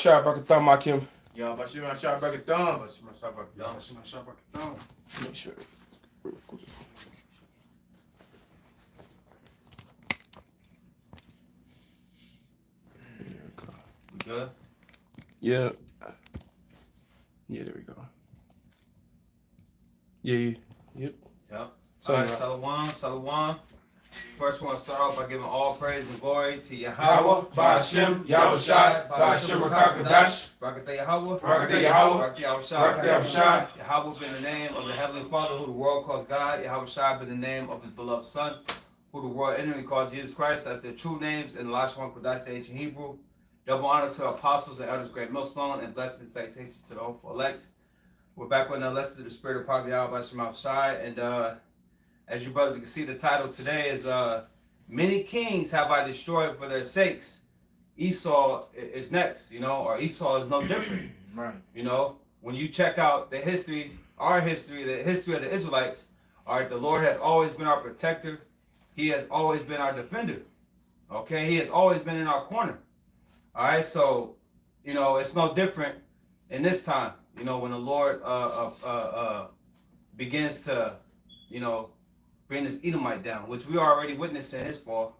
Shah Bakatham Makim. Ya Bashima Shah Bakatham. Bashima Shah Bakatham. Bashima Shah Bakatham. Make sure. We good? Yeah. Yeah, there we go. Yeah. Yep. Yep. So, Alright, Salawam. First, we want to start off by giving all praise and glory to Yahweh. Yahweh, Ba'ashem, Yahushai, Ba'ashem Rakakadash, Barakatah Yahweh. Barakatah Yahweh, Barakatah Yahushai. Barakatah Yahushai. Yahweh be in the name of the Heavenly Father, who the world calls God. Yahushai be in the name of His beloved Son, who the world inwardly calls Jesus Christ. That's their true names in the last one, Kodash, the ancient Hebrew. Double honors to apostles and elders, great millstone, and blessings and salutations to the hopeful elect. We're back with another lesson to the Spirit of Prophet Yahweh Shai. And as you brothers can see, the title today is Many Kings Have I Destroyed for Their Sakes. Esau is next, or Esau is no different. Right. When you check out the history, our history, the history of the Israelites, all right, the Lord has always been our protector. He has always been our defender. Okay, He has always been in our corner. All right, so, it's no different in this time, when the Lord begins to, bring this Edomite down, which we are already witnessing His fall.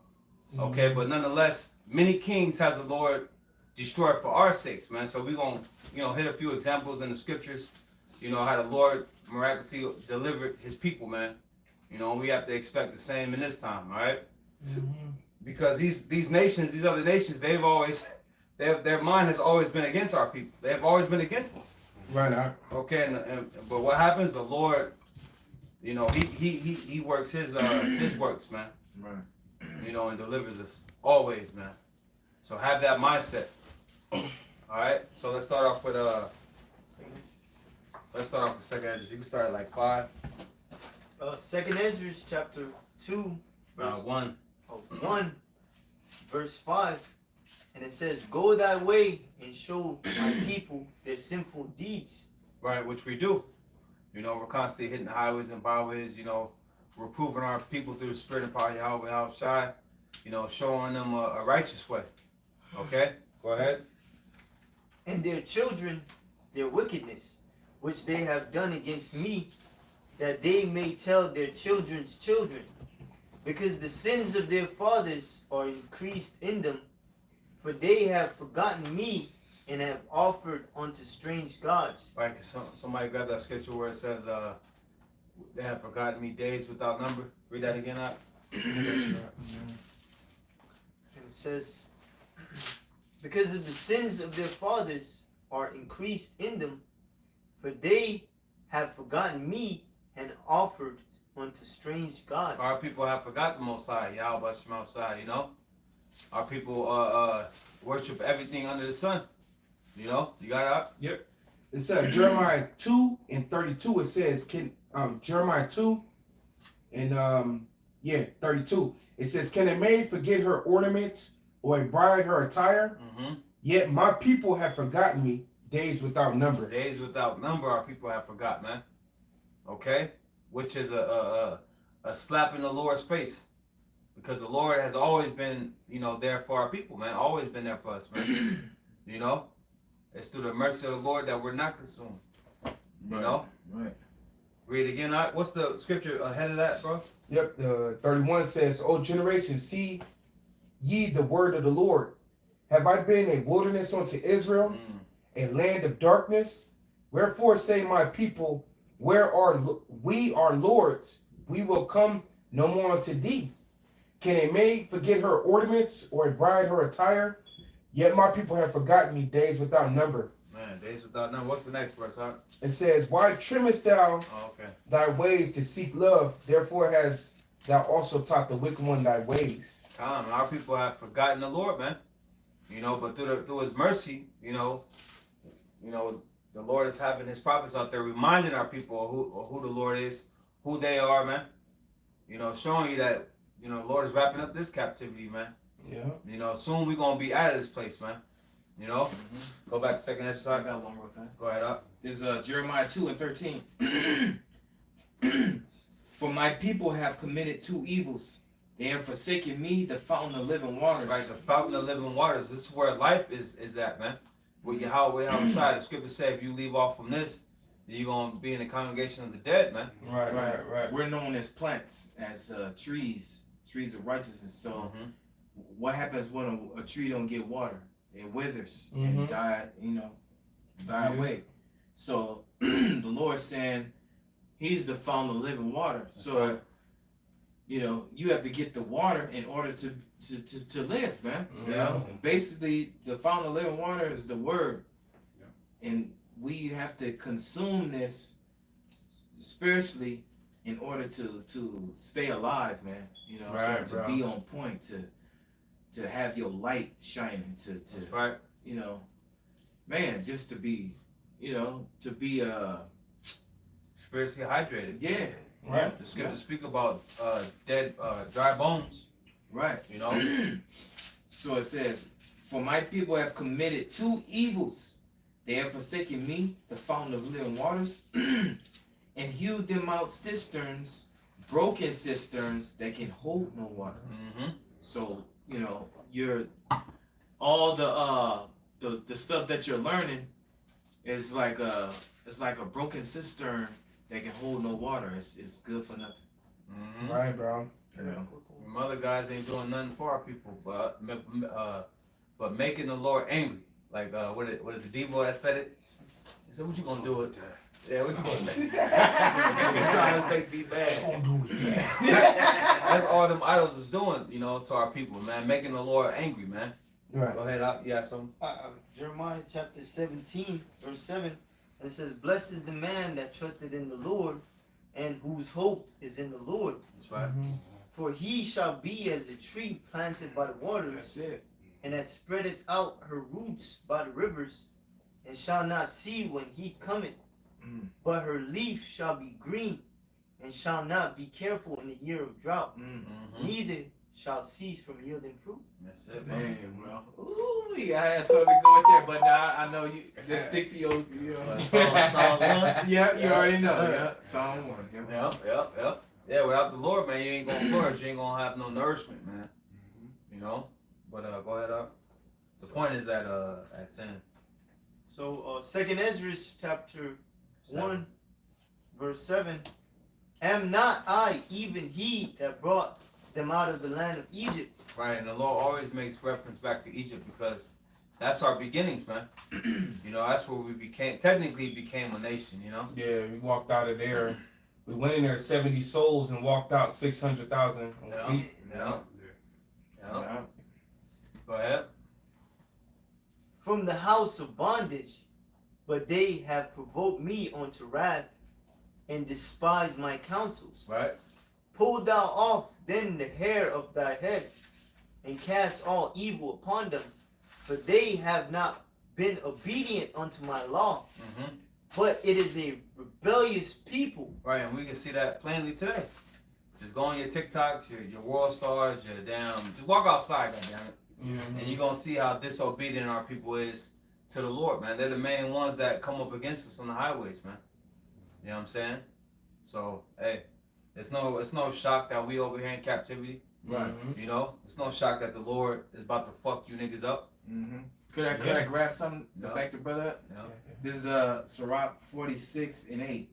Okay, but nonetheless, many kings has the Lord destroyed for our sakes, man. So we're going to, hit a few examples in the scriptures, how the Lord miraculously delivered His people, man. We have to expect the same in this time, all right? Mm-hmm. Because these nations, these other nations, their mind has always been against our people. They have always been against us. Right now. Okay, but what happens? The Lord, he works His works, man. Right. And delivers us always, man. So have that mindset. All right. So let's start off with Second Ezra. You can start at like 5. Second Ezra chapter 2, verse 1. 1, verse 5, and it says, "Go thy way and show my people their sinful deeds." Right, which we do. We're constantly hitting the highways and byways. We're proving our people through the Spirit and power of Yahweh Yahushai, showing them a righteous way. Okay? Go ahead. "And their children, their wickedness, which they have done against me, that they may tell their children's children, because the sins of their fathers are increased in them, for they have forgotten me and have offered unto strange gods." Right, because somebody grab that scripture where it says, they have forgotten me days without number. Read that again out. And it says, "Because of the sins of their fathers are increased in them, for they have forgotten me and offered unto strange gods." Our people have forgotten the Most High, Yahweh Shai, Our people worship everything under the sun. You got it? Yep. It says Jeremiah 2 and 32. It says, Jeremiah 2 and 32. It says, "Can a maid forget her ornaments or a bride her attire? Mm-hmm. Yet my people have forgotten me days without number." Days without number, our people have forgotten, man. Okay? Which is a slap in the Lord's face. Because the Lord has always been, there for our people, man. Always been there for us, man. It's through the mercy of the Lord that we're not consumed. Right. Read it again. What's the scripture ahead of that, bro? Yep. The 31 says, "O generation, see ye the word of the Lord. Have I been a wilderness unto Israel, a land of darkness? Wherefore say my people, where are we are lords? We will come no more unto thee. Can a maid forget her ornaments or a bride her attire? Yet my people have forgotten me days without number." Man, days without number. What's the next verse, huh? It says, "Why trimmest thou thy ways to seek love? Therefore hast thou also taught the wicked one thy ways." Our people have forgotten the Lord, man. But through His mercy, the Lord is having His prophets out there reminding our people of who the Lord is, who they are, man. Showing you that, the Lord is wrapping up this captivity, man. Yeah. Soon we're going to be out of this place, man. Go back to second exercise. I got one real fast. Go ahead up. This is Jeremiah 2 and 13. "For my people have committed 2 evils. They have forsaken me, the fountain of living waters." Right, the fountain of living waters. This is where life is at, man. with Yahweh, the scripture said, if you leave off from this, then you're gonna be in the congregation of the dead, man. Right. We're known as plants, as trees of righteousness. So what happens when a tree don't get water? It withers and die away. So the Lord's saying He's the fountain of living water. That's so right. You have to get the water in order to live, man. Mm-hmm. You know, basically the fountain of living water is the word, and we have to consume this spiritually in order to stay alive, man. You know, Right, so to be on point, to have your light shining, to Right. you know, man, just to be, to be Spiritually hydrated. yeah, Right. The scriptures speak about dead, dry bones. right. You know. So it says, "For my people have committed two evils. They have forsaken me, the fountain of living waters, and hewed them out cisterns, broken cisterns that can hold no water." Mm-hmm. So you're all the stuff that you're learning is like a broken cistern that can hold no water. It's good for nothing. Mm-hmm. Right, bro. You know? Them other guys ain't doing nothing for our people, but making the Lord angry. Like what is the Debo that said it? He said, "What you gonna do with that? Yeah, what you gonna do? Silent faith be bad." That's all them idols is doing, to our people, man. Making the Lord angry, man. Right. Go ahead, up. Yeah, some. Jeremiah chapter 17, verse 7, it says, "Blessed is the man that trusted in the Lord, and whose hope is in the Lord. That's right. For he shall be as a tree planted by the waters, That's it. and that spreadeth out her roots by the rivers, and shall not see when he cometh, but her leaf shall be green, and shall not be careful in the year of drought, Mm-hmm. neither shall cease from yielding fruit." That's it, man. Damn, bro. Ooh, I had something to go with there, but now I know you. Just stick to your. Psalm 1. Yeah, you already know. Yeah, Psalm 1. Yep. Yeah, without the Lord, man, you ain't gonna flourish. You ain't gonna have no nourishment, man. You know. But go ahead, up. The point is at 10. So 2nd Ezra chapter 1, verse 7, "Am not I even he that brought them out of the land of Egypt?" Right, and the Lord always makes reference back to Egypt because that's our beginnings, man. That's where we technically became a nation, Yeah, we walked out of there. We went in there 70 souls and walked out 600,000 Yeah. feet. Yeah. Go ahead. "From the house of bondage, but they have provoked me unto wrath, and despised my counsels. Right. Pull thou off then the hair of thy head, and cast all evil upon them, for they have not been obedient unto my law, Mm-hmm. but it is a rebellious people." Right, and we can see that plainly today. Just go on your TikToks, your world stars, your just walk outside, goddammit. Mm-hmm. And you're gonna see how disobedient our people is to the Lord, man. They're the main ones that come up against us on the highways, man. You know what I'm saying? So, hey, it's no shock that we over here in captivity. Right. It's no shock that the Lord is about to fuck you niggas up. Could I grab something to Yeah. back the brother up? You know? This is Sirach 46:8.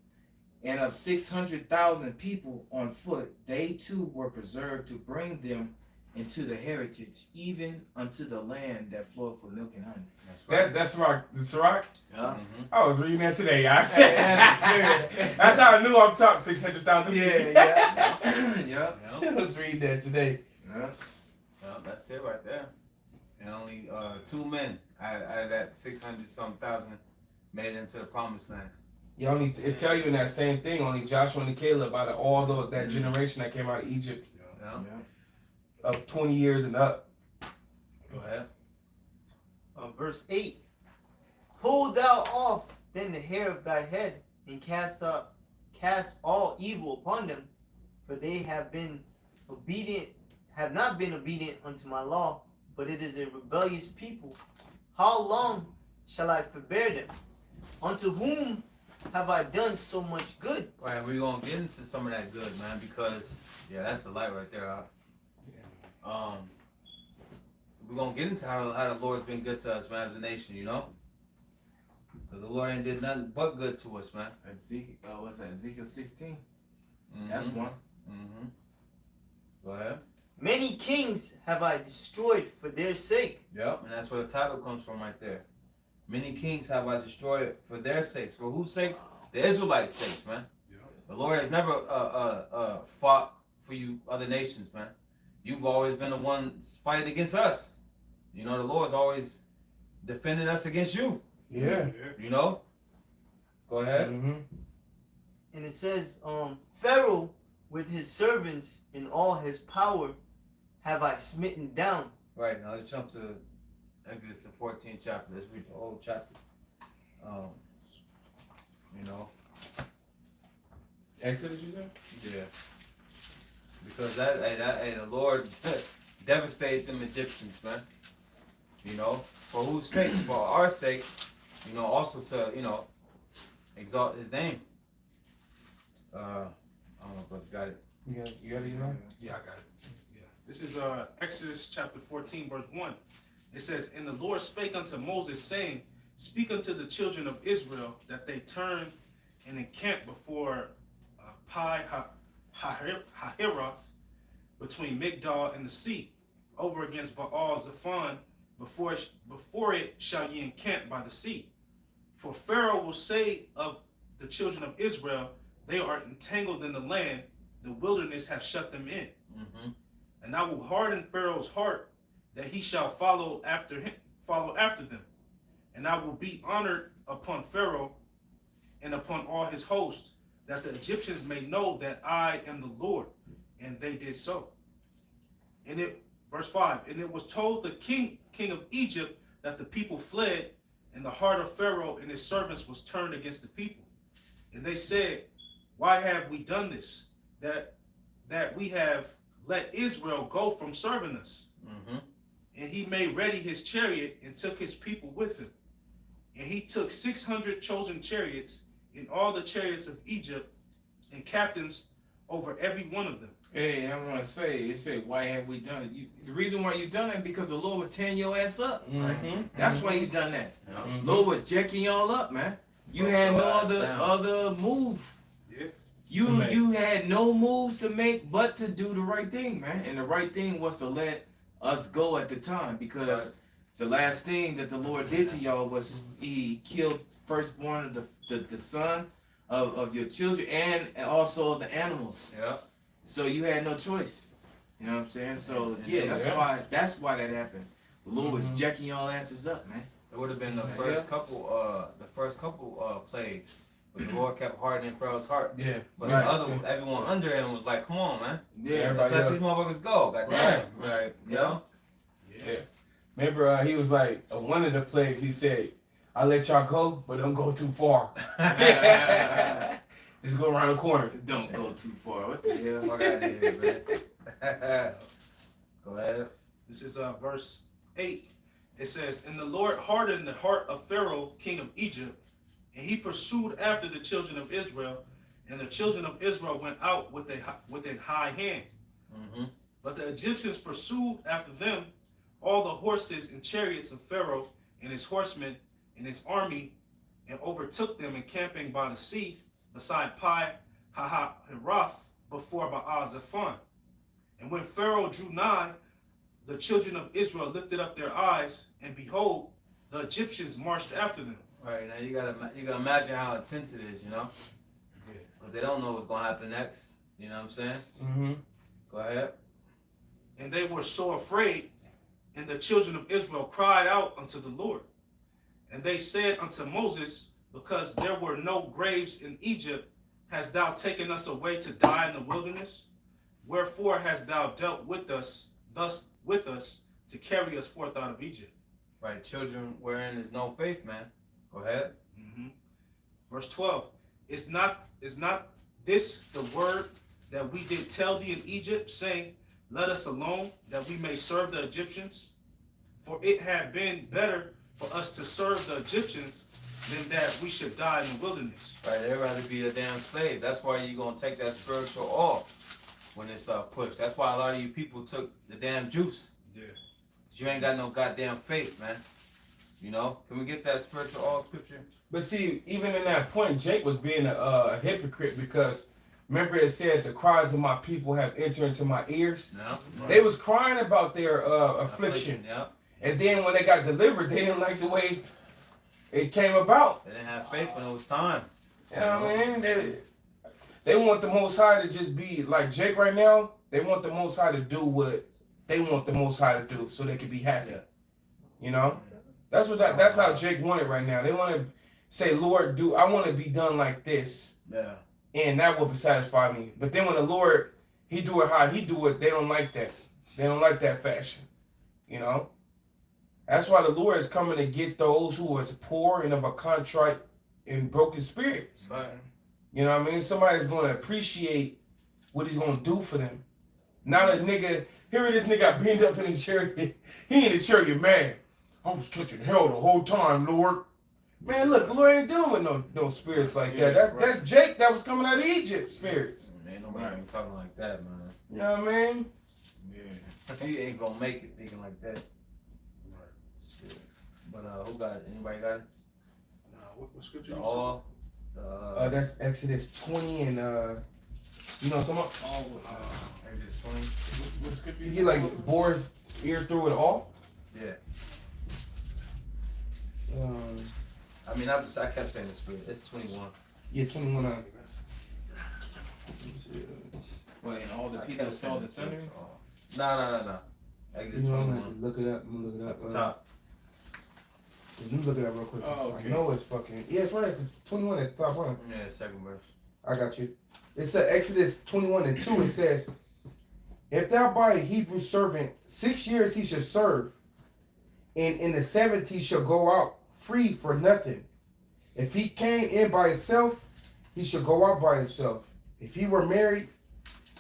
"And of 600,000 people on foot, they too were preserved to bring them into the heritage, even unto the land that floweth with milk and honey." That's right. That's rock. That's rock. Yeah. Mhm. I was reading that today, y'all. That's the spirit. That's how I knew I'm top 600,000 feet. Yeah. Yeah. Yeah. I was reading that today. Yeah. Yeah, that's it right there. And only 2 men out of that 600-some thousand made it into the promised land. Yeah, it tell you in that same thing. Only Joshua and Caleb out of all that generation that came out of Egypt Yeah. of 20 years and up. Go ahead. Verse 8, "Pull thou off then the hair of thy head, and cast all evil upon them, for they have not been obedient unto my law, but it is a rebellious people. How long shall I forbear them? Unto whom have I done so much good?" Right, we're gonna get into some of that good, man, because that's the light right there. We're gonna get into how the Lord's been good to us, man, as a nation, Because the Lord ain't did nothing but good to us, man. Ezekiel, what's that? Ezekiel 16. Mhm. That's one. Mm-hmm. Go ahead. Many kings have I destroyed for their sake. Yep, and that's where the title comes from right there. Many kings have I destroyed for their sakes. For whose sakes? The Israelites' sakes, man. The Lord has never fought for you other nations, man. You've always been the one fighting against us. You know, the Lord's always defending us against you. Yeah. You know? Go ahead. Mm-hmm. And it says, Pharaoh with his servants in all his power have I smitten down. Right, now let's jump to Exodus the 14th chapter. Let's read the whole chapter. You know? Exodus, you said? Yeah. Because the Lord devastated them Egyptians, man. You know? For whose sake? For our sake. You know, also to, you know, exalt his name. I don't know if you got it. You got it, you know? Yeah, I got it. Yeah. This is Exodus chapter 14, verse 1. It says, And the Lord spake unto Moses, saying, Speak unto the children of Israel, that they turn and encamp before Pi Hahiroth, between Migdol and the sea, over against Baal Zephon, before it shall ye encamp by the sea. For Pharaoh will say of the children of Israel, they are entangled in the land, the wilderness hath shut them in. Mm-hmm. And I will harden Pharaoh's heart, that he shall follow after them. And I will be honored upon Pharaoh and upon all his host, that the Egyptians may know that I am the Lord. And they did so. And it, verse 5, and it was told the king of Egypt that the people fled, and the heart of Pharaoh and his servants was turned against the people. And they said, Why have we done this? That we have let Israel go from serving us. Mm-hmm. And he made ready his chariot and took his people with him. And he took 600 chosen chariots and all the chariots of Egypt and captains over every one of them. Hey, I want to say, it said, why have we done it? The reason why you done it because the Lord was tearing your ass up. Right? Mm-hmm. That's why you done that. Mm-hmm. Lord was jacking y'all up, man. You had no other move. Yeah. You had no moves to make but to do the right thing, man. And the right thing was to let us go at the time, because the last thing that the Lord did to y'all was he killed firstborn of the son of your children and also the animals. Yeah. So you had no choice. You know what I'm saying? So yeah, that's why that happened. The Lord was jacking y'all asses up, man. It would have been the first couple plagues. But the Lord kept hardening Pharaoh's heart. Yeah. But the other, everyone under him was like, come on, man. Yeah, Let's let these motherfuckers go. Goddamn. Right. You know? Yeah. Remember, he was like, one of the plagues, he said, I'll let y'all go, but don't go too far. Just go around the corner. Don't go too far. What the hell? Fuck out of here, man. Go ahead. This is verse 8. It says, And the Lord hardened the heart of Pharaoh, king of Egypt, and he pursued after the children of Israel, and the children of Israel went out with a high hand. Mm-hmm. But the Egyptians pursued after them all the horses and chariots of Pharaoh and his horsemen and his army, and overtook them encamping by the sea beside Pi Hahiroth before Baal Zephon. And when Pharaoh drew nigh, the children of Israel lifted up their eyes, and behold, the Egyptians marched after them. Right, now you gotta imagine how intense it is, you know? Yeah. Because they don't know what's gonna happen next. You know what I'm saying? Mm-hmm. Go ahead. And they were so afraid, and the children of Israel cried out unto the Lord. And they said unto Moses, Because there were no graves in Egypt, hast thou taken us away to die in the wilderness? Wherefore hast thou dealt with us, thus with us, to carry us forth out of Egypt? Right, children wherein is no faith, man. Go ahead. Mm-hmm. Verse 12. Is not this the word that we did tell thee in Egypt, saying, Let us alone, that we may serve the Egyptians? For it had been better for us to serve the Egyptians than that we should die in the wilderness. Right, they'd rather be a damn slave. That's why you're gonna take that spiritual off when it's pushed. That's why a lot of you people took the damn juice. Yeah. You ain't got no goddamn faith, man. You know, can we get that spiritual all scripture? But see, even in that point, Jake was being a hypocrite because remember it said the cries of my people have entered into my ears. No. They was crying about their affliction, Yeah. and then when they got delivered, they didn't like the way it came about. They didn't have faith when it was time. You know what I mean? They want the Most High to just be like Jake right now. They want the Most High to do what they want the Most High to do, so they can be happy. Yeah. You know, that's how Jake want it right now. They want to say, Lord, I want to be done like this, Yeah. and that will satisfy me. But then when the Lord, He do it how He do it, they don't like that. They don't like that fashion. You know, that's why the Lord is coming to get those who is poor and of a contrite and broken spirit. Right. You know what I mean? Somebody's going to appreciate what He's going to do for them. Not a nigga, here this nigga got beamed up in his chariot. He in the chariot, man. I was catching hell the whole time, Lord. Man, look, the Lord ain't dealing with no spirits like that. That's Jake that was coming out of Egypt spirits. Ain't nobody even talking like that, man. You know what I mean? Yeah. You ain't gonna make it thinking like that. Right. Shit. But who got it? Anybody got it? Nah, what scripture The you all. That's Exodus 20 and, you know what I'm talking about? Exodus 20. What scripture You get like Boar's ear through it all. Yeah. Um, I mean, I kept saying the spirit. It's 21. yeah, 21. Well, and all the I people kept saw saying the thunder. No. Exodus You know, I'm 21. gonna have to look it up. I'm gonna look it up. At the top. Let me look it up real quick. Oh, okay. I know it's fucking. Yeah, it's right at the 21 at the top, huh? Yeah, second verse. I got you. It's Exodus 21 and 2. It says, if thou buy a Hebrew servant, 6 years he shall serve, and in the 7th he shall go out free for nothing. If he came in by himself, he shall go out by himself. If he were married,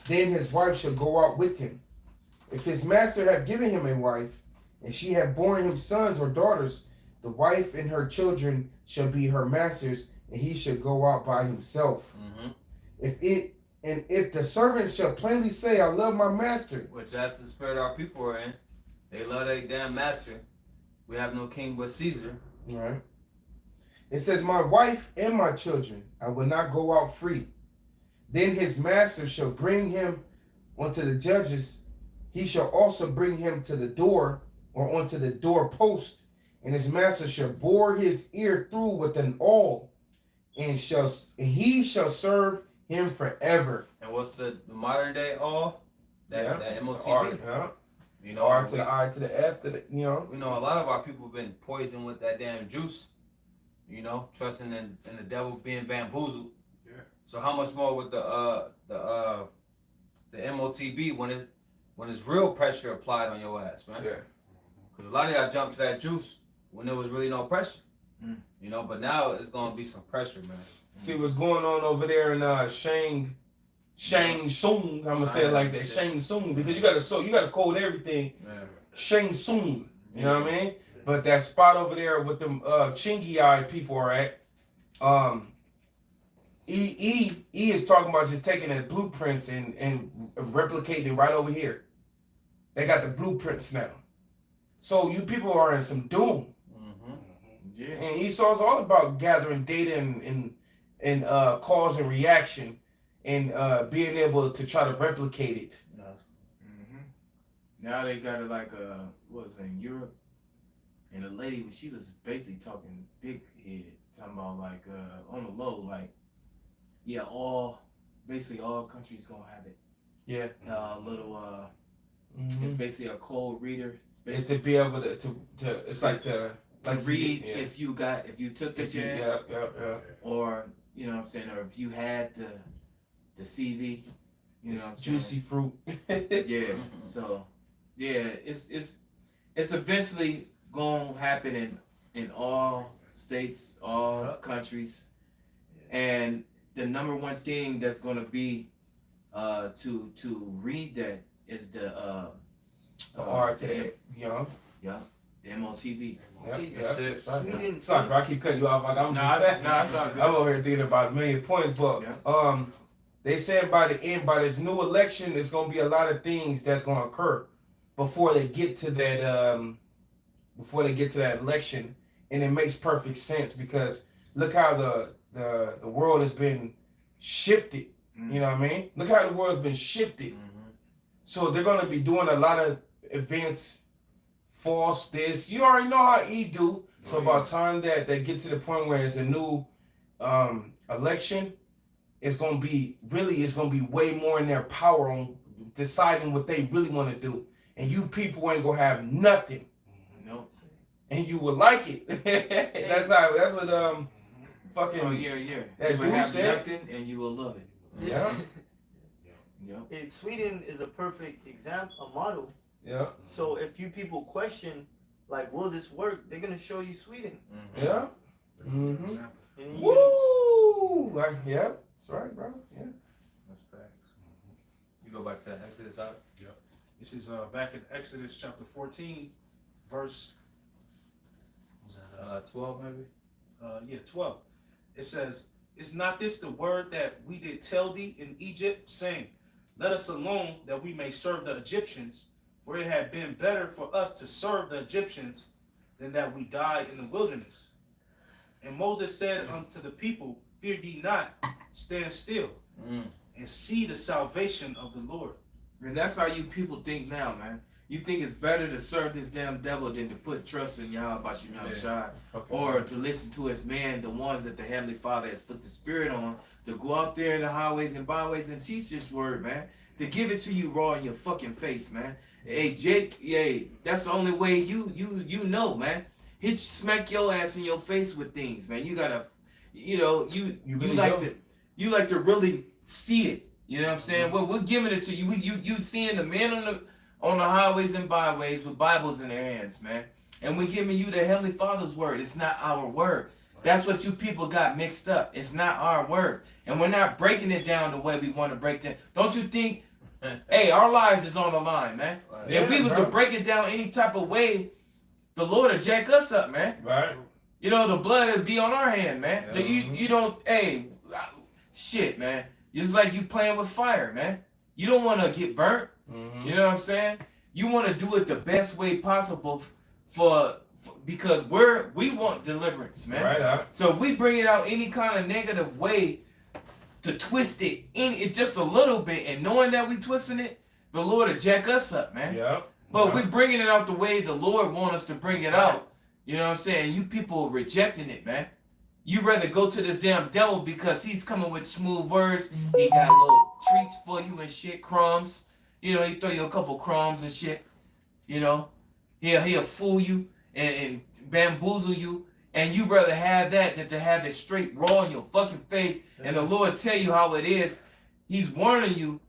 then his wife shall go out with him. If his master have given him a wife, and she have borne him sons or daughters, the wife and her children shall be her master's, and he shall go out by himself. Mm-hmm. If the servant shall plainly say, I love my master. Which that's the spirit our people are in. They love their damn master. We have no king but Caesar. Right. It says, my wife and my children, I will not go out free. Then his master shall bring him unto the judges. He shall also bring him to the door or onto the door post, and his master shall bore his ear through with an awl, and he shall serve him forever. And what's the modern day all? That MOTB. R, yeah. You know, R to the I to the F to the, you know. We know a lot of our people have been poisoned with that damn juice. You know, trusting in the devil being bamboozled. Yeah. So how much more with the MOTB when it's real pressure applied on your ass, man? Yeah. Because a lot of y'all jumped to that juice when there was really no pressure. Mm. You know, but now it's gonna be some pressure, man. See what's going on over there in Shang Tsung. I'm gonna say it like that, Shang Tsung, because you gotta code everything. Yeah. Shang Tsung, you know what I mean? But that spot over there with them Chingy eye people are at, E is talking about just taking the blueprints and replicating it right over here. They got the blueprints now. So you people are in some doom. Mm-hmm. Yeah. And Esau's all about gathering data and cause and reaction and being able to try to replicate it. Mm-hmm. Now they got it like what was it, in Europe, and the lady, she was basically talking big head, talking about like on the low, like yeah, basically all countries gonna have it. Yeah. It's basically a code reader. It's to be able to it's like to read yeah. if you took the jab, yeah. or you know what I'm saying, or if you had the CV, you know what I'm Juicy fruit. saying? Yeah. So yeah, it's eventually gonna happen in all states, all countries, and the number one thing that's gonna be to read that is the R to the, you know. yeah, the MOTV. Shit. Sorry, bro, I keep cutting you off. Like I'm just saying. it's all good. I'm over here thinking about a million points, but they said by the end, by this new election, there's gonna be a lot of things that's gonna occur before they get to that election, and it makes perfect sense because look how the world has been shifted. You know what I mean? Look how the world's been shifted. So they're gonna be doing a lot of events, false this. You already know how E do. So by the time that they get to the point where there's a new election, it's gonna be way more in their power on deciding what they really want to do. And you people ain't gonna have nothing. No. And you will like it. That's what fucking Oh yeah. that You will dude have said. nothing and you will love it. Yeah. Yep. Sweden is a perfect example, a model. Yeah. So if you people question, like, will this work? They're gonna show you Sweden. Yeah. Example. And you Woo! Yeah. That's right, bro. Yeah. That's facts. You go back to Exodus out. This is back in Exodus chapter 14, verse. Was that 12 maybe. 12. It says, "Is not this the word that we did tell thee in Egypt, saying, Let us alone, that we may serve the Egyptians? For it had been better for us to serve the Egyptians than that we die in the wilderness. And Moses said unto the people, Fear ye not, stand still, and see the salvation of the Lord." And that's how you people think now, man. You think it's better to serve this damn devil than to put trust in Yahweh Shai, or to listen to his man, the ones that the Heavenly Father has put the Spirit on, to go out there in the highways and byways and teach this word, man. To give it to you raw in your fucking face, man. Hey, Jake, that's the only way you know, man. He'd smack your ass in your face with things, man. You gotta, you like to really see it. You know what I'm saying? Well, we're giving it to you. You seeing the men on the highways and byways with Bibles in their hands, man. And we're giving you the Heavenly Father's word. It's not our word. That's what you people got mixed up. It's not our word. And we're not breaking it down the way we want to break it. Don't you think, hey, our lives is on the line, man. If we was to break it down any type of way, the Lord would jack us up, man. Right. You know, the blood would be on our hand, man. You don't, shit, man. It's like you playing with fire, man. You don't want to get burnt. You know what I'm saying? You want to do it the best way possible because we want deliverance, man. Right. So if we bring it out any kind of negative way to twist it just a little bit, and knowing that we twisting it, the Lord will jack us up, man. Yeah. But we're bringing it out the way the Lord wants us to bring it out. You know what I'm saying? You people are rejecting it, man. You rather go to this damn devil because he's coming with smooth words. He got little treats for you and shit, crumbs. You know, he throw you a couple crumbs and shit. You know, he'll fool you and bamboozle you. And you rather have that than to have it straight raw in your fucking face. And the Lord tell you how it is. He's warning you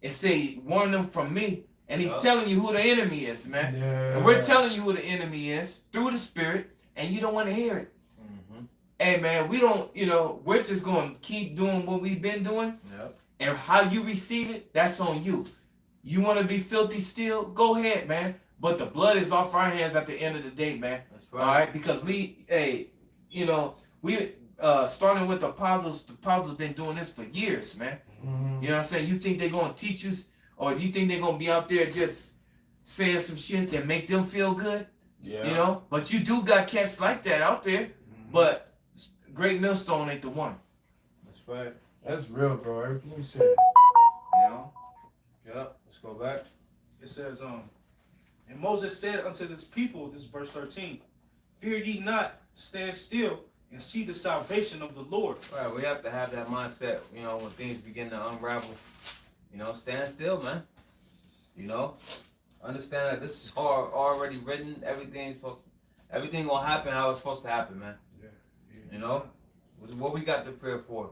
and say, warn them from me. And he's telling you who the enemy is, man. Yeah. And we're telling you who the enemy is through the Spirit, and you don't want to hear it. Hey, man, we're just going to keep doing what we've been doing. Yep. And how you receive it, that's on you. You want to be filthy still? Go ahead, man. But the blood is off our hands at the end of the day, man. That's right. All right? Because starting with the apostles been doing this for years, man. You know what I'm saying? You think they're going to teach you, or you think they're going to be out there just saying some shit that make them feel good? Yeah. You know? But you do got cats like that out there. But Great Millstone ain't the one. That's right. That's real, bro. Everything you said. You know? Yep. Let's go back. It says, and Moses said unto this people, this is verse 13, Fear ye not, stand still, and see the salvation of the Lord. Right, we have to have that mindset, you know, when things begin to unravel. You know, stand still, man. You know? Understand that this is already written. Everything gonna happen how it's supposed to happen, man. You know? What we got to fear for?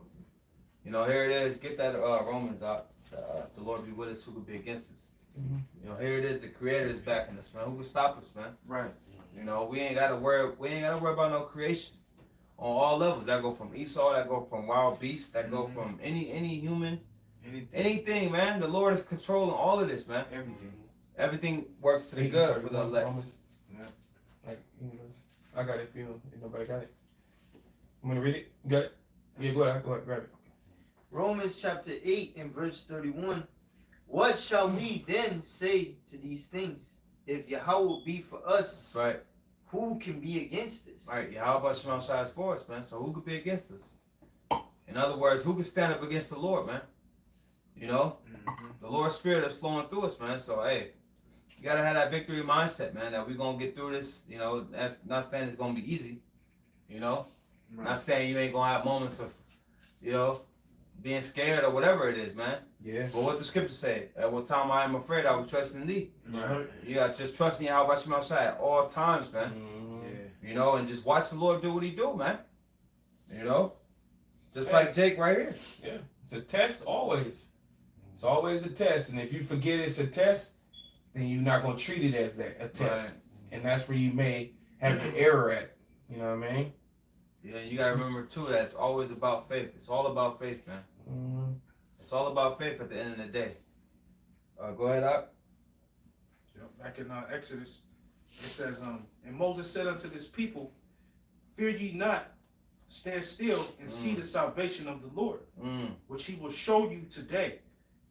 You know, here it is. Get that Romans out. The Lord be with us, who could be against us. You know, here it is. The Creator is backing us, man. Who could stop us, man? Right. You know, we ain't gotta worry about no creation. On all levels. That go from Esau, that go from wild beasts, that go from any human, anything, man. The Lord is controlling all of this, man. Everything works to the good for the elect. I got it. If nobody got it. I'm gonna read it. You got it? Yeah, go ahead, grab it. Romans chapter 8 and verse 31. What shall we then say to these things? If Yahweh be for us, That's right. who can be against us? Right, Yahweh Shema Shai is for us, man. So who could be against us? In other words, who could stand up against the Lord, man? You know? The Lord's Spirit is flowing through us, man. So, hey, you got to have that victory mindset, man, that we're going to get through this. You know, that's not saying it's going to be easy, you know? Right. Not saying you ain't going to have moments of, you know, being scared or whatever it is, man. Yeah. But what the scripture say, at what time I am afraid, I will trust in thee. Right. You got to just trust in Yahweh Shema Shai at all times, man. Yeah. You know, and just watch the Lord do what he do, man. You know? Just like Jake right here. Yeah. It's a test always. It's always a test. And if you forget it's a test, then you're not going to treat it as a test. Right. And that's where you may have the error at. You know what I mean? Yeah, you got to remember, too, that it's always about faith. It's all about faith, man. Mm-hmm. It's all about faith at the end of the day. Go ahead, Op. Back in Exodus, it says, and Moses said unto this people, fear ye not, stand still and see the salvation of the Lord, which he will show you today.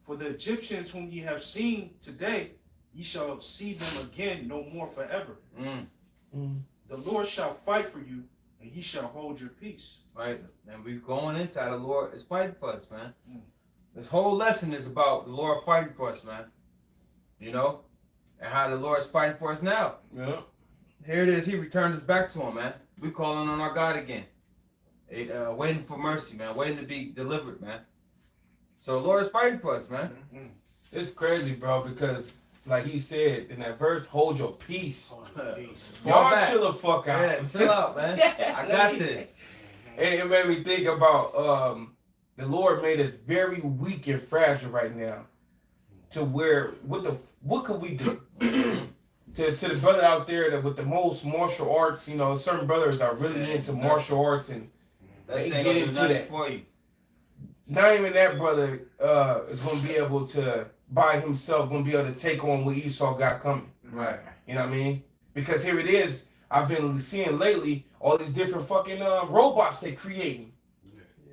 For the Egyptians whom ye have seen today, ye shall see them again no more forever. The Lord shall fight for you, and ye shall hold your peace. Right? And we're going into how the Lord is fighting for us, man. This whole lesson is about the Lord fighting for us, man. You know? And how the Lord is fighting for us now. Yeah. Here it is. He returned us back to him, man. We calling on our God again. Waiting for mercy, man. Waiting to be delivered, man. So the Lord is fighting for us, man. It's crazy, bro, because like he said in that verse, hold your peace. Peace. Fall Y'all back. chill the fuck out. Yeah, chill out, man. I got this. And it made me think about the Lord made us very weak and fragile right now. To where what could we do? to the brother out there that with the most martial arts, you know, certain brothers are really into martial arts and That they shit get gonna do into nothing that. for you. Not even that brother is gonna be able to by himself gonna be able to take on what Esau got coming. Right. You know what I mean? Because here it is, I've been seeing lately all these different fucking robots they creating.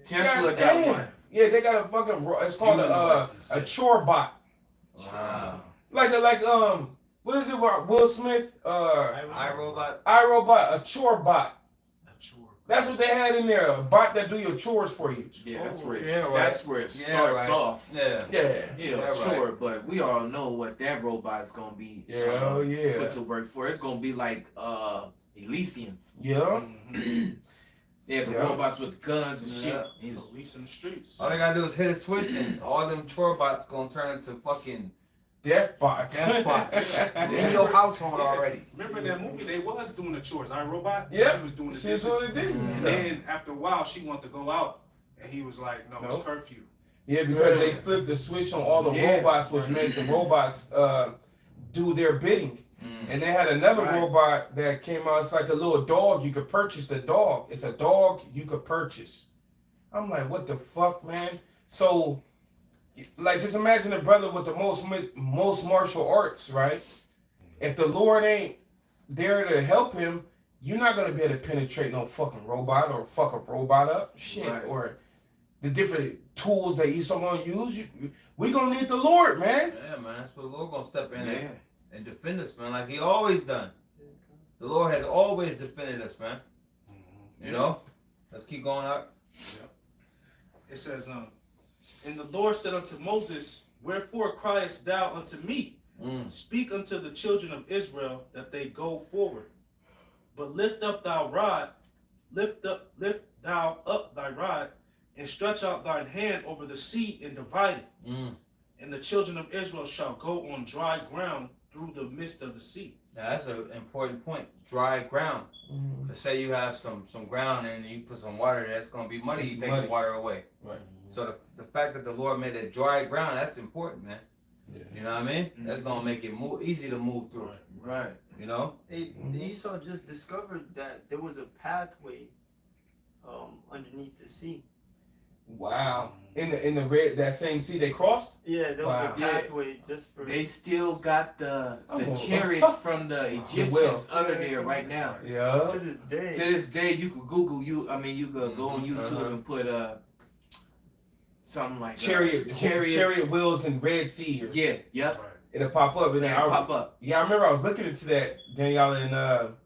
Tesla God got damn. one. Yeah, they got a fucking it's called a chore bot. Wow. Like what is it? Will Smith? iRobot. iRobot, a chore bot. That's what they had in there, a bot that do your chores for you. Yeah, that's where Yeah, right. that's where it starts off. Yeah. Yeah. You know, Yeah, sure, right. but we all know what that robot's gonna be. Yeah, yeah. Put to work for. It's gonna be like Elysium. Yeah. They have the Yeah. robots with guns and shit. Yeah. Police in the streets. All they gotta do is hit a switch and all them chore bots gonna turn into fucking Death bots. death bots in your household already. Remember that movie? They was doing the chores. iRobot. Yep. She was doing the She was dishes. doing the dishes. And then after a while, she wanted to go out, and he was like, "No, it's Nope. curfew." Yeah, because they flipped the switch on all the Yeah. robots, which made the robots do their bidding. And they had another Right. robot that came out. It's like a little dog. You could purchase the dog. It's a dog you could purchase. I'm like, what the fuck, man? So, like, just imagine a brother with the most martial arts, right? If the Lord ain't there to help him, you're not gonna be able to penetrate no fucking robot or fuck a robot up, shit, Right. or the different tools that Esau gonna use. We gonna need the Lord, man. Yeah, man. That's where the Lord gonna step in Yeah. and defend us, man, like he always done. The Lord has always defended us, man. You know? Let's keep going up. It says, and the Lord said unto Moses, "Wherefore criest thou unto me? Speak unto the children of Israel that they go forward. But lift up thou rod, lift thou up thy rod, and stretch out thine hand over the sea and divide it. And the children of Israel shall go on dry ground through the midst of the sea." Now, that's an important point. Dry ground. Cause say you have some ground and you put some water there, it's gonna be muddy. You It's take muddy. the water away. Right. So the fact that the Lord made it dry ground, that's important, man. Yeah. You know what I mean? That's gonna make it easy to move through. Right. You know? Hey, Esau just discovered that there was a pathway underneath the sea. Wow. In the red that same sea they crossed? Yeah, there was Wow. a pathway just for. They still got the Oh. chariots from the Egyptians under there right now. Yeah. to this day. To this day, you could Google you could go on YouTube and put something like Chariot wheels in Red Sea. Or, Yeah. Yep. Right. It'll pop up. And then Yeah, pop up. Yeah, I remember I was looking into that, Danielle, and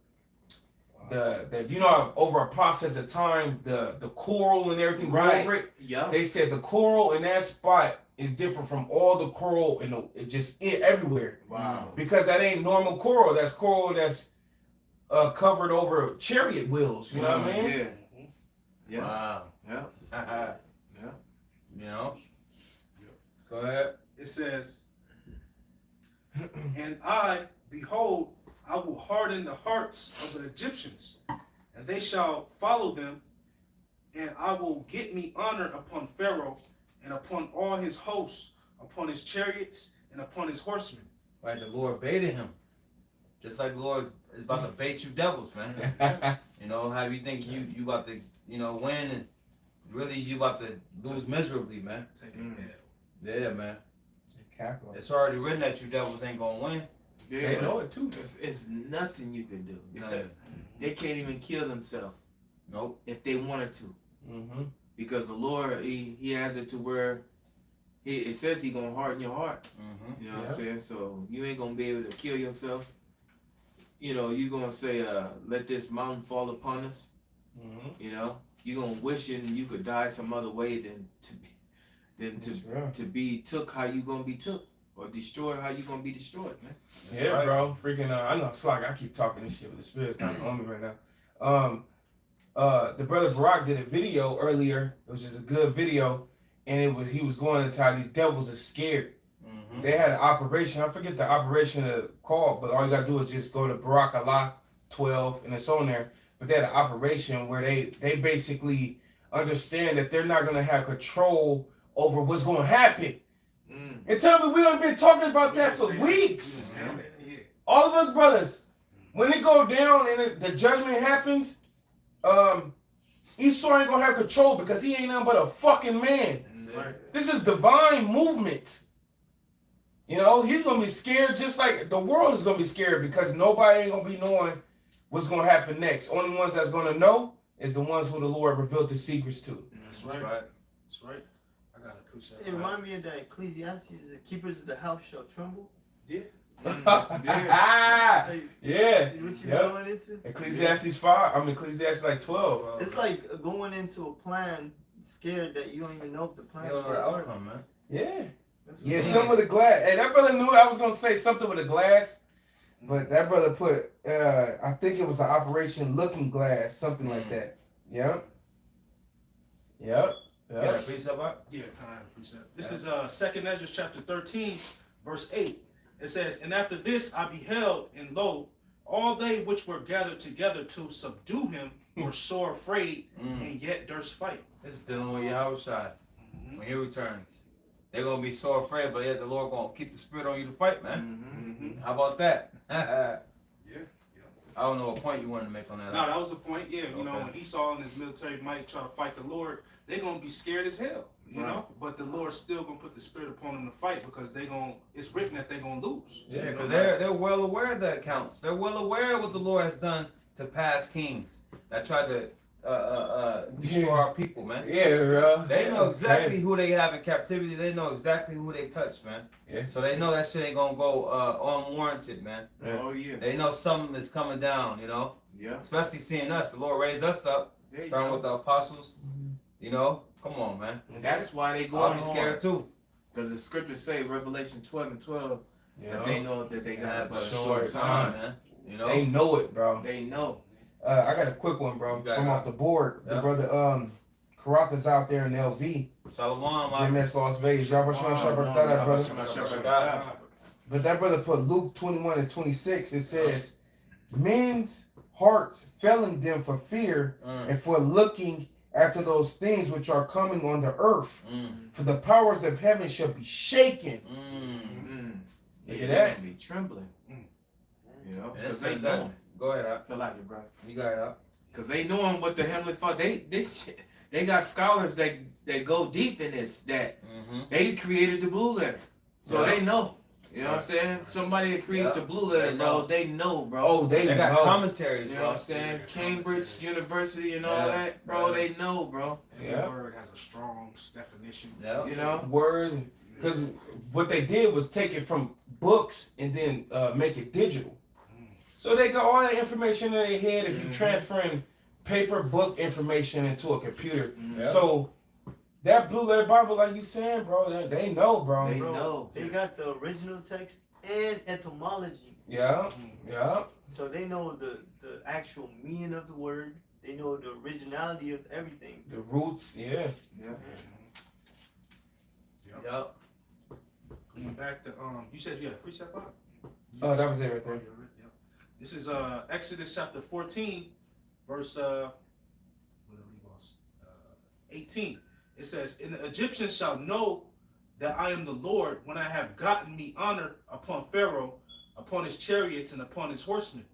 the you know over a process of time the coral and everything grew Right. over it. Yeah. They said the coral in that spot is different from all the coral in the everywhere. Wow. Because that ain't normal coral. That's coral that's covered over chariot wheels. You know what I mean? Yeah. Yeah. Wow. Yeah. Yeah. Yeah. You know? Go ahead. It says, and I, behold, I will harden the hearts of the Egyptians, and they shall follow them, and I will get me honor upon Pharaoh and upon all his hosts, upon his chariots and upon his horsemen. Right, the Lord baited him. Just like the Lord is about to bait you devils, man. You know, how you think you about to, you know, win, and really you about to lose miserably, man. Yeah, man. Capital. It's already written that you devils ain't gonna win. They know it too. It's nothing you can do. Nothing. They can't even kill themselves Nope. if they wanted to, Mm-hmm. because the Lord he has it to where it says he gonna harden your heart. Mm-hmm. You know what I'm saying? So you ain't gonna be able to kill yourself. You know, you gonna say, let this mountain fall upon us. Mm-hmm. You know, you gonna wish it and you could die some other way than to be took how you gonna be took, or destroyed how you gonna be destroyed, man. Yeah, right. bro. Freaking I know it's like I keep talking this shit, but the spirit's kind of on me right now. The brother Barack did a video earlier. It was just a good video, and he was going into how these devils are scared. Mm-hmm. They had an operation. I forget the operation called, but all you gotta do is just go to Barack Allah 12, and it's on there. But they had an operation where they basically understand that they're not gonna have control over what's gonna happen. And tell me, we done been talking about that for weeks. All of us brothers, when it go down and the judgment happens, Esau ain't gonna have control because he ain't nothing but a fucking man. This is divine movement. You know, he's gonna be scared just like the world is gonna be scared because nobody ain't gonna be knowing what's gonna happen next. Only ones that's gonna know is the ones who the Lord revealed the secrets to. That's That's right. right. That's right. I gotta appreciate It remind me of that Ecclesiastes, the keepers of the house shall tremble. Yeah. Like, Yeah. what you Yep. going into? Ecclesiastes 5. I mean Ecclesiastes like 12. It's like going into a plan scared that you don't even know if the You plan don't know the outcome, man. Yeah. That's what Yeah, I'm some of the glass. Hey, that brother knew I was gonna say something with a glass, but that brother put I think it was an Operation Looking Glass, something like that. Yep. Yep. You got a precept up? Yeah, kind of precept. This is 2nd Ezra chapter 13, verse 8. It says, and after this I beheld, and lo, all they which were gathered together to subdue him were sore afraid, and yet durst fight. This is dealing with Yahushua when he returns. They're gonna be so afraid, but yet the Lord gonna keep the spirit on you to fight, man. How about that? Yeah. I don't know what point you wanted to make on that. No, that was the point. Yeah, you know, Okay. when Esau and his military might try to fight the Lord, they're gonna be scared as hell, you know. But the Lord's still gonna put the spirit upon them to fight because it's written that they're gonna lose. Yeah, because they're well aware that counts. They're well aware of what the Lord has done to past kings that tried to destroy our people, man. Yeah, bro. They know exactly who they have in captivity. They know exactly who they touch, man. Yeah. So they know that shit ain't gonna go unwarranted, man. Yeah. Oh yeah. They know something is coming down, you know. Yeah. Especially seeing us, the Lord raised us up, There you starting go. with the apostles. You know, come on, man. That's why they go I'll on be scared too. because the scriptures say Revelation 12:12 Yeah. that they know that they got but a Short short time. time. man. You know. They know it, bro. They know. I got a quick one, bro. You got From it. off the board. The Yeah. brother Karatha's out there in LV. Shalom, GMS Las Vegas. Y'all brother. brother. But that brother put Luke 21 and 26. It says, men's hearts failing them for fear and for looking after those things which are coming on the earth. For the powers of heaven shall be shaken. Look at that. They be trembling. You know, And it because they says that. know. Go ahead, Al. So like it, bro. You got it out. Because they knowing what the Heavenly Father, they got scholars that go deep in this, that they created the blue letter. So Yeah. they know. You know what I'm saying? Somebody that creates Yeah. the blue letter, They bro, know. they know, bro. Oh, they They got know. commentaries, You bro. know what I'm saying? Cambridge University and all Yeah. that, bro, Yeah. they know, bro. Every Yeah. word has a strong definition. Yeah. You know? Words. Because what they did was take it from books and then make it digital. So they got all that information in their head if you Mhm. transferring paper book information into a computer. Yeah. So that blue letter Bible, like you saying, bro, they know, bro. They Bro, know. they got the original text and etymology. Yeah, yeah. So they know the actual meaning of the word. They know the originality of everything. The roots, yeah. Yeah. Yep. Going back to you said you had a precept, Bob? Oh, that was it right Oh, there. yeah, right, yeah. This is Exodus chapter 14, verse where did I leave off? 18. It says, "And the Egyptians shall know that I am the Lord when I have gotten me honor upon Pharaoh, upon his chariots, and upon his horsemen.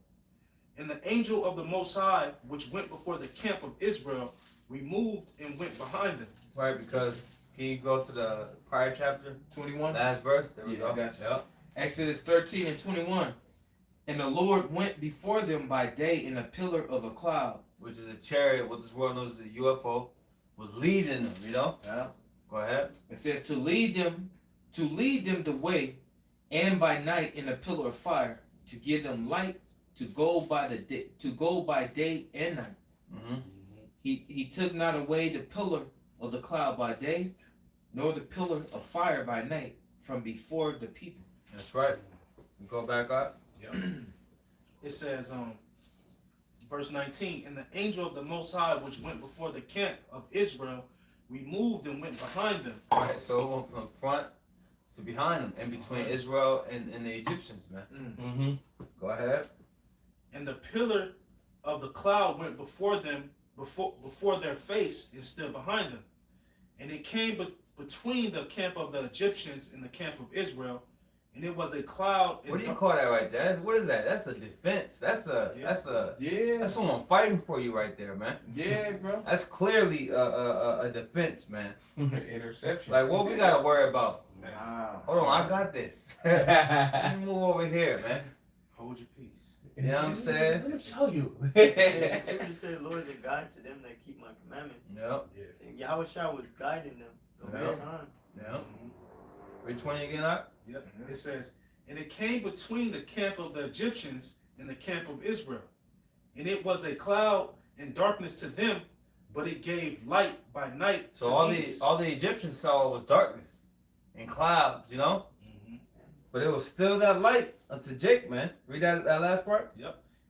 And the angel of the Most High, which went before the camp of Israel, removed and went behind them." Right, because can you go to the prior chapter? 21. Last verse? There we Yeah, go. I got you. Yep. Exodus 13 and 21. And the Lord went before them by day in a pillar of a cloud. Which is a chariot, what this world knows as a UFO, was leading them, you know? Yeah. Go ahead. It says to lead them the way, and by night in a pillar of fire, to give them light to go by day and night. Mm-hmm. He took not away the pillar of the cloud by day, nor the pillar of fire by night from before the people. That's right. You go back up. Yep. It says, verse 19, "And the angel of the Most High, which went before the camp of Israel, removed and went behind them." Right, so it went from front to behind them, in between Israel and the Egyptians, man. Mm-hmm. Go ahead. "And the pillar of the cloud went before them, before their face, and stood behind them. And it came between the camp of the Egyptians and the camp of Israel, and it was a cloud." What do you call that right there? What is that? That's a defense. That's Yeah. someone fighting for you right there, man. Yeah, bro. That's clearly a defense, man. Interception. Like, what we gotta worry about? Wow. Hold on, I got this. Let me move over here, man. Hold your peace. You know what I'm saying? Let me show you. The scripture said, "The Lord is a guide to them that keep my commandments." Yep. And Yahushua was guiding them the whole time. Yep. Which one again, up? Yep. It says, "And it came between the camp of the Egyptians and the camp of Israel. And it was a cloud and darkness to them, but it gave light by night So to all the Egyptians saw was darkness and clouds, you know? Mhm. But it was still that light unto Jake, man. Read that last part.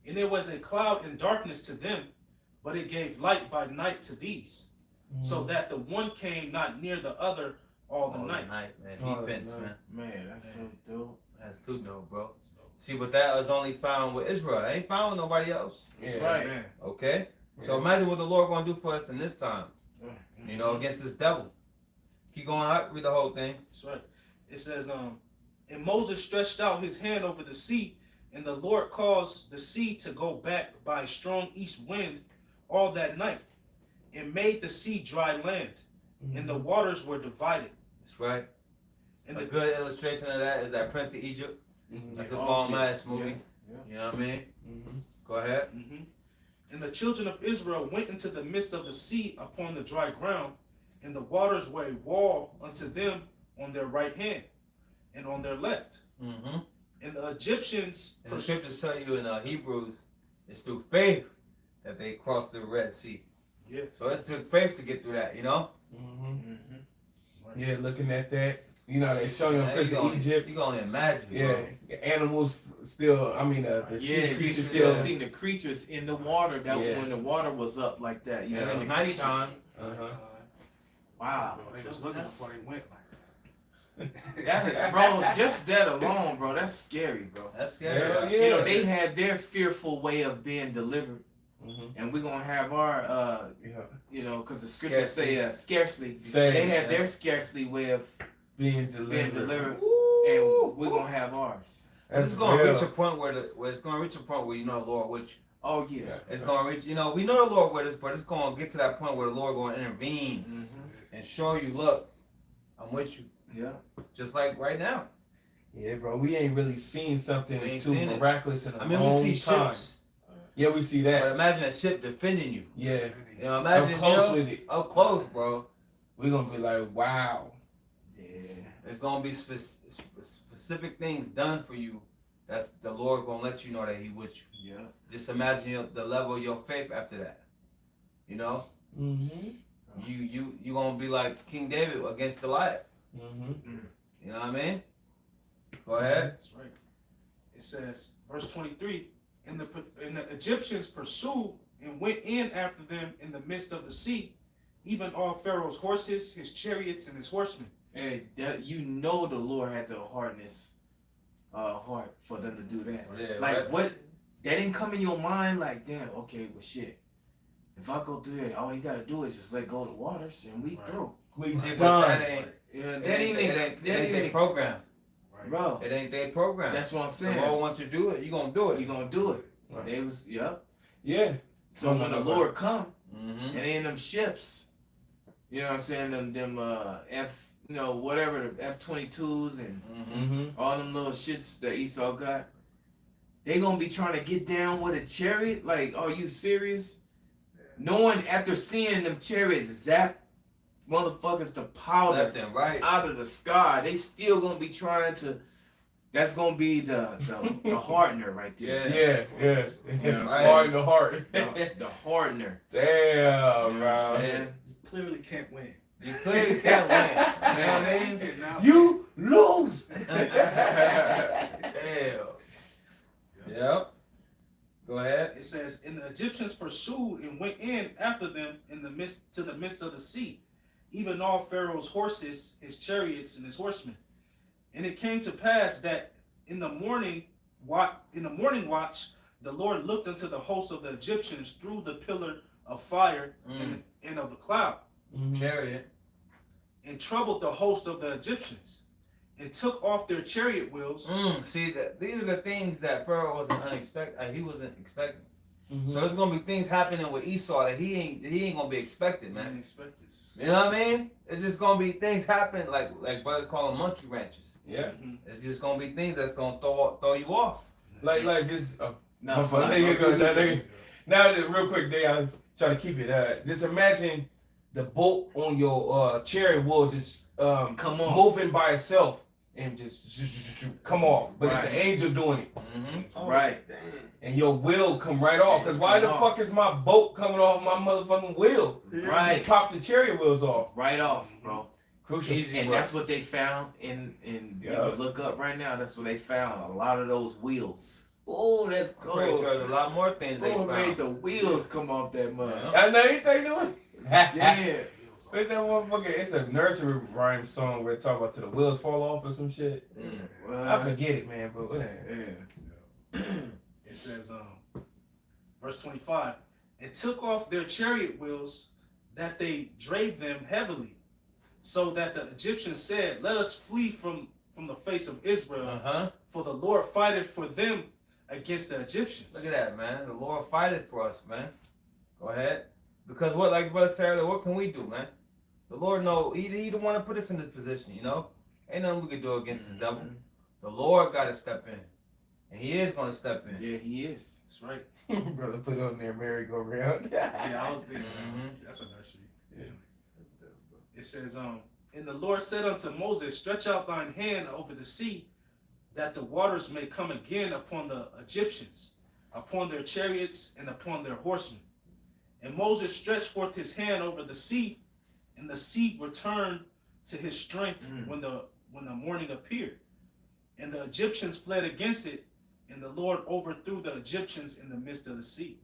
And it was a cloud and darkness to them, but it gave light by night to these, so that the one came not near the other all the night." man. All the Defense, night. man. Man, that's so dope. That's too dope, bro. See, but that was only found with Israel. It ain't found with nobody else. Yeah. Right. Man. Okay? So imagine what the Lord gonna do for us in this time. You know, against this devil. Keep going up, read the whole thing. That's right. It says, "And Moses stretched out his hand over the sea, and the Lord caused the sea to go back by a strong east wind all that night, and made the sea dry land, and the waters were divided." That's right. And A the good illustration of that is that Prince of Egypt. That's a bomb ass movie. Yeah. You know what I mean? Mm-hmm. Go ahead. And the children of Israel went into the midst of the sea upon the dry ground, and the waters were a wall unto them on their right hand and on their left. Mm-hmm. And the Egyptians And the scriptures tell you in Hebrews, it's through faith that they crossed the Red Sea. Yeah. So it took faith to get through that, you know? Yeah, looking at that, you know, they show you in Man, Prince of Egypt. You can only imagine, Yeah, bro. animals still. I mean, the Yeah, sea you creatures still still. seen the creatures in the water that Yeah. when the water was up like that. You Yeah, seen it the was creatures. nighttime. Uh-huh. Wow. They was looking before they went. Bro, just that alone, bro, that's scary, bro. That's scary. Hell right? yeah. You know, they had their fearful way of being delivered, Mhm. and we're gonna have our, Yeah. you know, because the scriptures Scarcely. say scarcely. Say- They had their scarcely way of Being delivered. delivered, Ooh. and we're gonna have ours. That's It's gonna real. reach a point where it's gonna reach a point where you know the Lord with you. Oh yeah. It's gonna reach, you know, we know the Lord with us, but it's gonna get to that point where the Lord gonna intervene Mm-hmm. and show you, look, I'm with you, Yeah. just like right now. Yeah, bro, we ain't really seen something We ain't too seen it. miraculous in a I mean, long we see time. ships, Yeah, we see but that. imagine a ship defending you. Yeah, You know, imagine up close you know, with it. up close, bro. We gonna be like, wow. Yeah. There's gonna be specific things done for you that's the Lord gonna let you know that He with you. Yeah. Just imagine the level of your faith after that. You know, Mm-hmm. you gonna be like King David against Goliath. Mm-hmm. You know what I mean? Go ahead. That's right. It says, verse 23, and the Egyptians pursued and went in after them in the midst of the sea, even all Pharaoh's horses, his chariots, and his horsemen. Hey, that the Lord had the hardness, heart for them to do that. Yeah, Like right. what? That didn't come in your mind. Like, damn. Okay, well, shit. If I go through it, all you gotta do is just let go of the waters, and we Right. through. We See, but done. that ain't Yeah, it that ain't ain't their program. Right. bro. It ain't their program. That's what I'm The saying. Lord wants you to do it. You gonna do it. You gonna do it? Right. They was yep. Yeah. So when the Lord come, Mm-hmm. and they in them ships, you know what I'm saying? Them F, whatever, the F-22s and Mm-hmm. all them little shits that Esau got. They gonna be trying to get down with a chariot? Like, are you serious? Knowing after seeing them chariots zap motherfuckers to powder Left and right. out of the sky, they still gonna be trying to. That's gonna be the hardener right there. Yeah. Yeah. Yeah, Right. Hard in the heart. The hardener. Damn, You know what I'm bro. saying? You clearly can't win. You clearly can't win. You know what I mean? And now- You lose. Damn. Yep. Go ahead. It says, and the Egyptians pursued and went in after them in the midst of the sea, even all Pharaoh's horses, his chariots, and his horsemen. And it came to pass that in the morning watch, the Lord looked unto the host of the Egyptians through the pillar of fire and of the cloud, Chariot. and troubled the host of the Egyptians, and took off their chariot wheels. See, these are the things that Pharaoh wasn't unexpected. He wasn't expecting. Mm-hmm. So there's gonna be things happening with Esau that he ain't gonna be expecting, I man. didn't expect this. You know what I mean? It's just gonna be things happening like brothers call them monkey wrenches. Yeah. Mhm. It's just gonna be things that's gonna throw you off. Like just Now, now just real quick, they I try to keep it. Just imagine the bolt on your chariot will just come on. moving by itself and just come off, but it's an Right. angel doing it, Mm-hmm. Right. and your wheel come right off. Cause why the Come fuck is my boat coming off my motherfucking wheel? Right. Pop the chariot wheels off. Right off, bro. Crucial. Easy, And bro. that's what they found in you Yeah. look up right now. That's what they found. A lot of those wheels. Oh, that's I'm pretty sure cool. there's a lot more things they Who made found. the wheels come off that mud? Yeah. I know anything doing. Yeah. What's that motherfucker? It's a nursery rhyme song where it talk about till the wheels fall off or some shit. I forget it, man, but whatever. Yeah. It says, verse 25, and took off their chariot wheels that they drave them heavily, so that the Egyptians said, let us flee from the face of Israel, Uh-huh. for the Lord fighteth for them against the Egyptians. Look at that, man. The Lord fighted for us, man. Go ahead. Because what, like Brother Sarah, what can we do, man? The Lord know he the one to put us in this position, you know? Ain't nothing we can do against this devil. The Lord got to step in. And he is going to step in. Yeah, he is. That's right. Brother put on there merry-go-round. Yeah, I was thinking, Mhm. that's a nursery. Yeah. It says, and the Lord said unto Moses, stretch out thine hand over the sea, that the waters may come again upon the Egyptians, upon their chariots, and upon their horsemen. And Moses stretched forth his hand over the sea, and the sea returned to his strength when the morning appeared. And the Egyptians fled against it, and the Lord overthrew the Egyptians in the midst of the sea.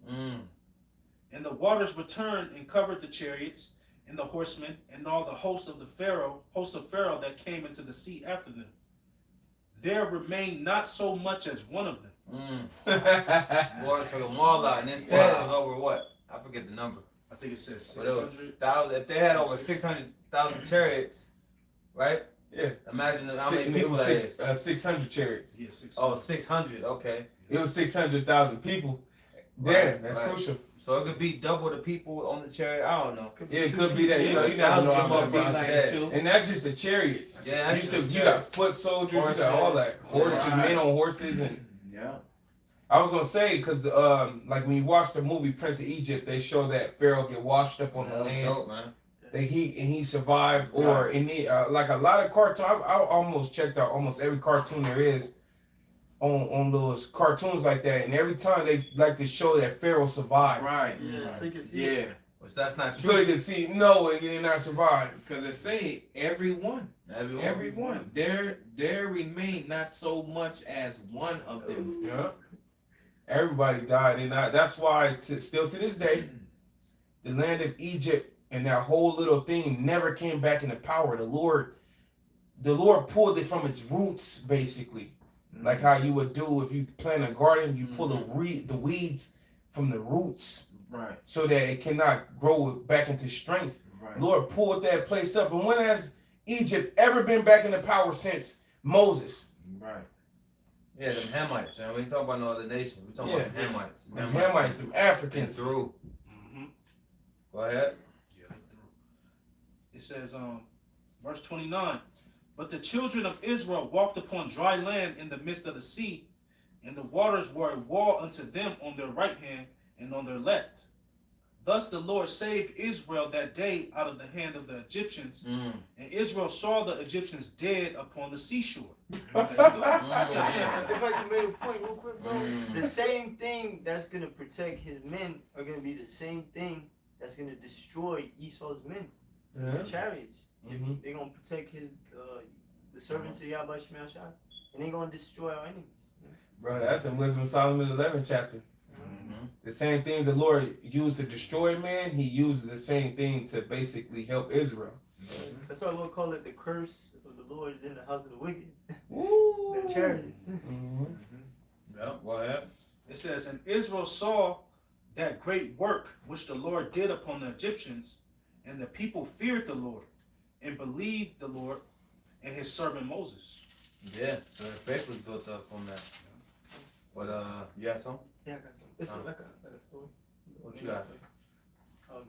And the waters returned and covered the chariots and the horsemen and all the host of Pharaoh that came into the sea after them. There remained not so much as one of them. Lord took them all out. And it said it was over what? I forget the number. I think it says But it was 600. if they had over 600,000 chariots, right? Yeah. Imagine how many It people was that is. 600 chariots. Yeah, 600. Oh, 600. Okay. It was 600,000 people. Damn, Right, that's right. crucial. So it could be double the people on the chariot. I don't know. Yeah, it could be that. You know, you never know how Thousands many of people. motherfuckers. And that's just the chariots. Yeah, that's you, just the you got chariots. foot soldiers, you got all that. Horses. Horses, men on horses. And Yeah. I was going to say, because like when you watch the movie Prince of Egypt, they show that Pharaoh get washed up on the That was land. dope, man. That he survived, or in the like a lot of cartoons. I almost checked out almost every cartoon there is. on those cartoons like that, and every time they like to show that Pharaoh survived. Right. Yeah, so you can see Yeah. it. Which that's not So true. you can see no, he did not survive. Because it say everyone. Everyone. There remained not so much as one of them. Yeah. Everybody died, and that's why still to this day, the land of Egypt and that whole little thing never came back into power. The Lord pulled it from its roots, basically, like how you would do if you plant a garden. You pull the weeds from the roots, Right. so that it cannot grow back into strength. Right. Lord pulled that place up, and when has Egypt ever been back into power since Moses? Right. Yeah, them Hamites, man. We ain't talking about no other nation. We talking about the Hamites. The Hamites, some Africans. Through. Mm-hmm. Go ahead. Yeah, it says, verse 29, but the children of Israel walked upon dry land in the midst of the sea, and the waters were a wall unto them on their right hand and on their left. Thus the Lord saved Israel that day out of the hand of the Egyptians, and Israel saw the Egyptians dead upon the seashore. If I can make a point real quick, bro, the same thing that's gonna protect his men are gonna be the same thing that's gonna destroy Esau's men, the chariots. They're gonna protect his the servants of Yahweh Shemel Shai, and they're gonna destroy our enemies. Bro, that's in Wisdom of Solomon 11 chapter. The same things the Lord used to destroy man, he uses the same thing to basically help Israel. That's why Lord call it the curse of the Lord is in the house of the wicked. Woo. The chariots. Yeah, go ahead. It says, and Israel saw that great work which the Lord did upon the Egyptians, and the people feared the Lord, and believed the Lord and his servant Moses. Yeah, so their faith was built up from that. But you got some? Yeah, I got some. It's like a story. What you got?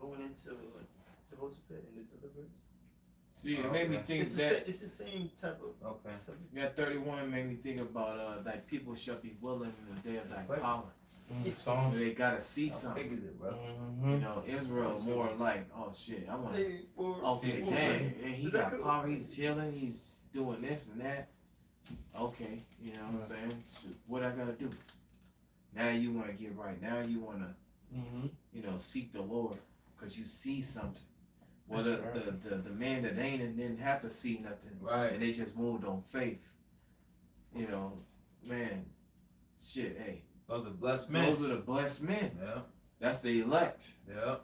Going into Jehoshaphat and the deliverance. See, it made me think It's that the same type of Okay. subject. that 31 made me think about like people shall be willing in the day of thy Right. power. Songs. They gotta see How something. big is it, bro? You know, Israel more like, oh shit, I want to. Okay, dang, and he got power. He's healing. He's doing this and that. Okay, you know what I'm saying? So what I gotta do? Now you want to get right. Now you want to, you know, seek the Lord because you see something. Well, the man that ain't and didn't have to see nothing, Right. and they just moved on faith. You know, man, shit. Hey, Those are blessed men. those are the blessed men. Yeah. That's the elect. Yeah.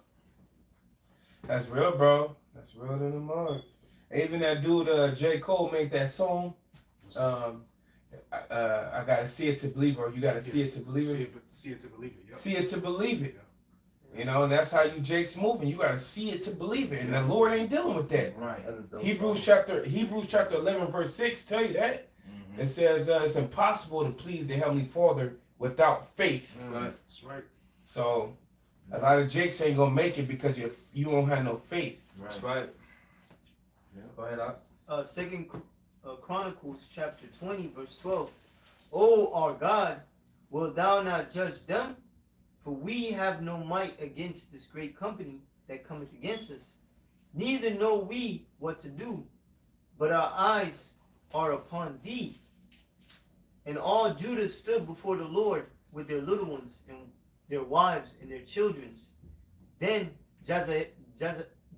That's real, bro. That's real in the mud. Even that dude, J. Cole, made that song. I gotta see it to believe it, or you gotta see it to believe it. See it to believe it. Yep. See it to believe it. You know, and that's how you Jake's moving. You gotta see it to believe it, and the Lord ain't dealing with that. Right. That's a dope Hebrews song. chapter 11 verse 6 tell you that. It says it's impossible to please the Heavenly Father without faith. Right. That's right. So a lot of Jakes ain't gonna make it because you don't have no faith. That's right. Yeah. Go ahead, Doc. Second Chronicles chapter 20 verse 12. O our God, wilt thou not judge them? For we have no might against this great company that cometh against us. Neither know we what to do, but our eyes are upon thee. And all Judah stood before the Lord with their little ones and their wives and their childrens. Then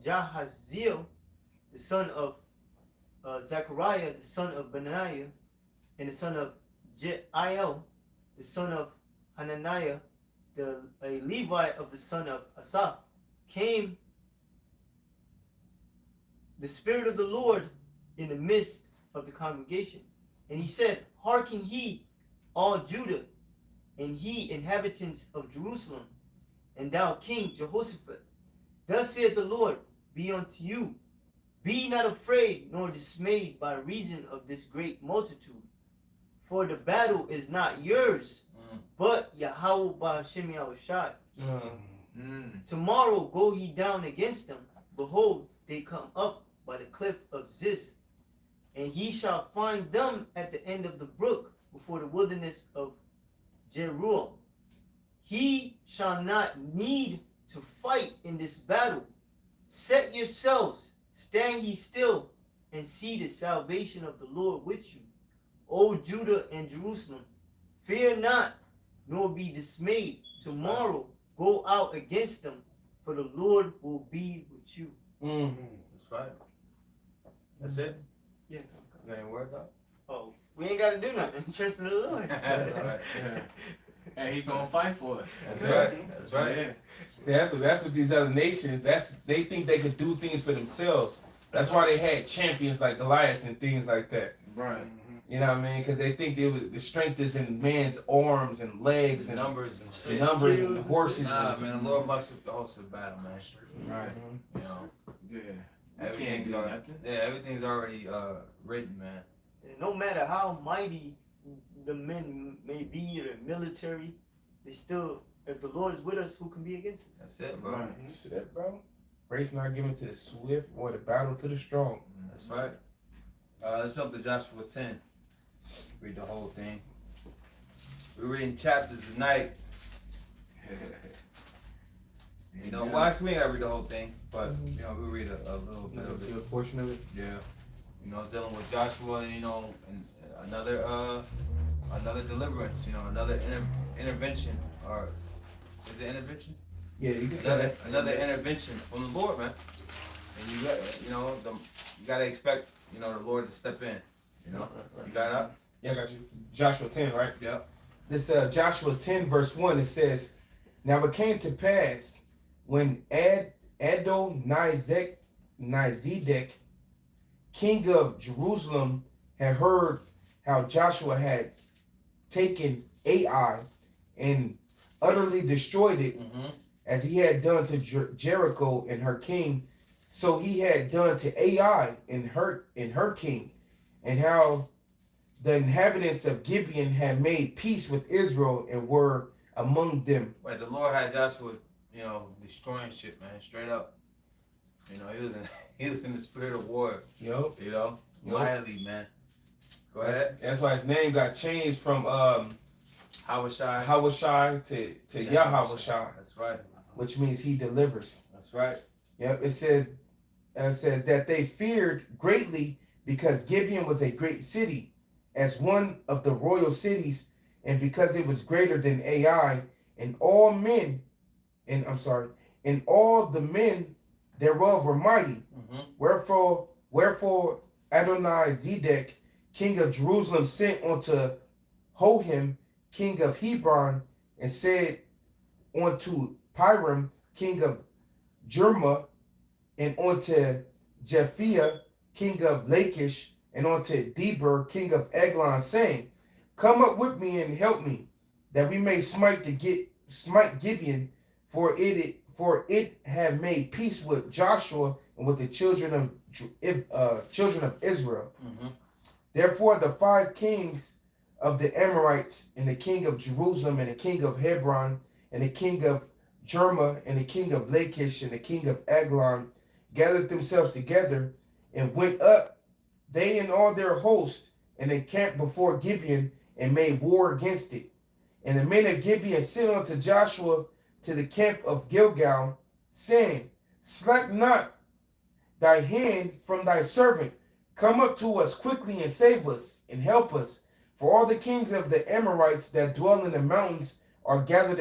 Jahaziel, the son of Zechariah, the son of Benaiah, and the son of Jeiel, the son of Hananiah, a Levite of the son of Asaph, came the Spirit of the Lord in the midst of the congregation. And he said, Hearken ye, all Judah, and ye inhabitants of Jerusalem, and thou King Jehoshaphat. Thus saith the Lord, be unto you. Be not afraid nor dismayed by reason of this great multitude. For the battle is not yours, but Yahweh Ba'ashem Yahushai. Tomorrow go ye down against them. Behold, they come up by the cliff of Ziz. And ye shall find them at the end of the brook before the wilderness of Jeruel. He shall not need to fight in this battle. Set yourselves, stand ye still, and see the salvation of the Lord with you, O Judah and Jerusalem. Fear not, nor be dismayed. Tomorrow go out against them, for the Lord will be with you. That's right. That's it. Yeah. You got any words out? Oh, we ain't got to do nothing. Trust in the Lord. That's right. And he gonna fight for us. That's right. That's right. Yeah. That's what these other nations. They think they could do things for themselves. That's why they had champions like Goliath and things like that. Right. You know what I mean? Because they think the strength is in man's arms and legs and Numbers and shit. numbers and horses. Nah, and, man, the Lord must have the host of the battle, man. Right. You know, Yeah. everything's do already, nothing. yeah, everything's already written, man. And no matter how mighty the men may be or military, they still, if the Lord is with us, who can be against us? That's it, bro. Right. You see that, bro? Race not given to the swift or the battle to the strong. That's right. Let's jump to Joshua 10. Read the whole thing. We're reading chapters tonight. You know, well, actually, we ain't gotta read the whole thing, but you know, we'll read a little bit of it. A portion of it. Yeah. You know, dealing with Joshua, you know, and another deliverance. You know, another intervention, or is it intervention? Yeah, you can say that. Another intervention from the Lord, man. And you got, you know, you gotta expect, you know, the Lord to step in. You know, you got it up? Yeah, I got you. Joshua 10, right? Yeah. This Joshua 10 verse 1, it says, "Now it came to pass when Adonizedek, king of Jerusalem, had heard how Joshua had taken Ai and utterly destroyed it, Mm-hmm. as he had done to Jericho and her king, so he had done to Ai and her king, and how the inhabitants of Gibeon had made peace with Israel and were among them." Right, the Lord had Joshua, you know, destroying shit, man, straight up. You know, he was in the spirit of war. Yup. You know, Yup. wildly, man. Go ahead. That's why his name got changed from Hawashai. Hawashai to Yahawashai, That's right. which means he delivers. That's right. Yep. It says that they feared greatly because Gibeon was a great city, as one of the royal cities, and because it was greater than Ai, and all the men thereof were mighty. Mm-hmm. Wherefore Adonizedek, king of Jerusalem, sent unto Hohim, king of Hebron, and said unto Piram, king of Jerma, and unto Japhiah, king of Lachish, and unto Deber, king of Eglon, saying, "Come up with me and help me, that we may smite Gibeon, for it had made peace with Joshua and with the children of Israel." Mm-hmm. Therefore the 5 kings of the Amorites, and the king of Jerusalem, and the king of Hebron, and the king of Jerma, and the king of Lachish, and the king of Eglon, gathered themselves together, and went up, they and all their host, and encamped before Gibeon, and made war against it. And the men of Gibeon sent unto Joshua to the camp of Gilgal, saying, "Slack not thy hand from thy servant. Come up to us quickly and save us and help us. For all the kings of the Amorites that dwell in the mountains are gathered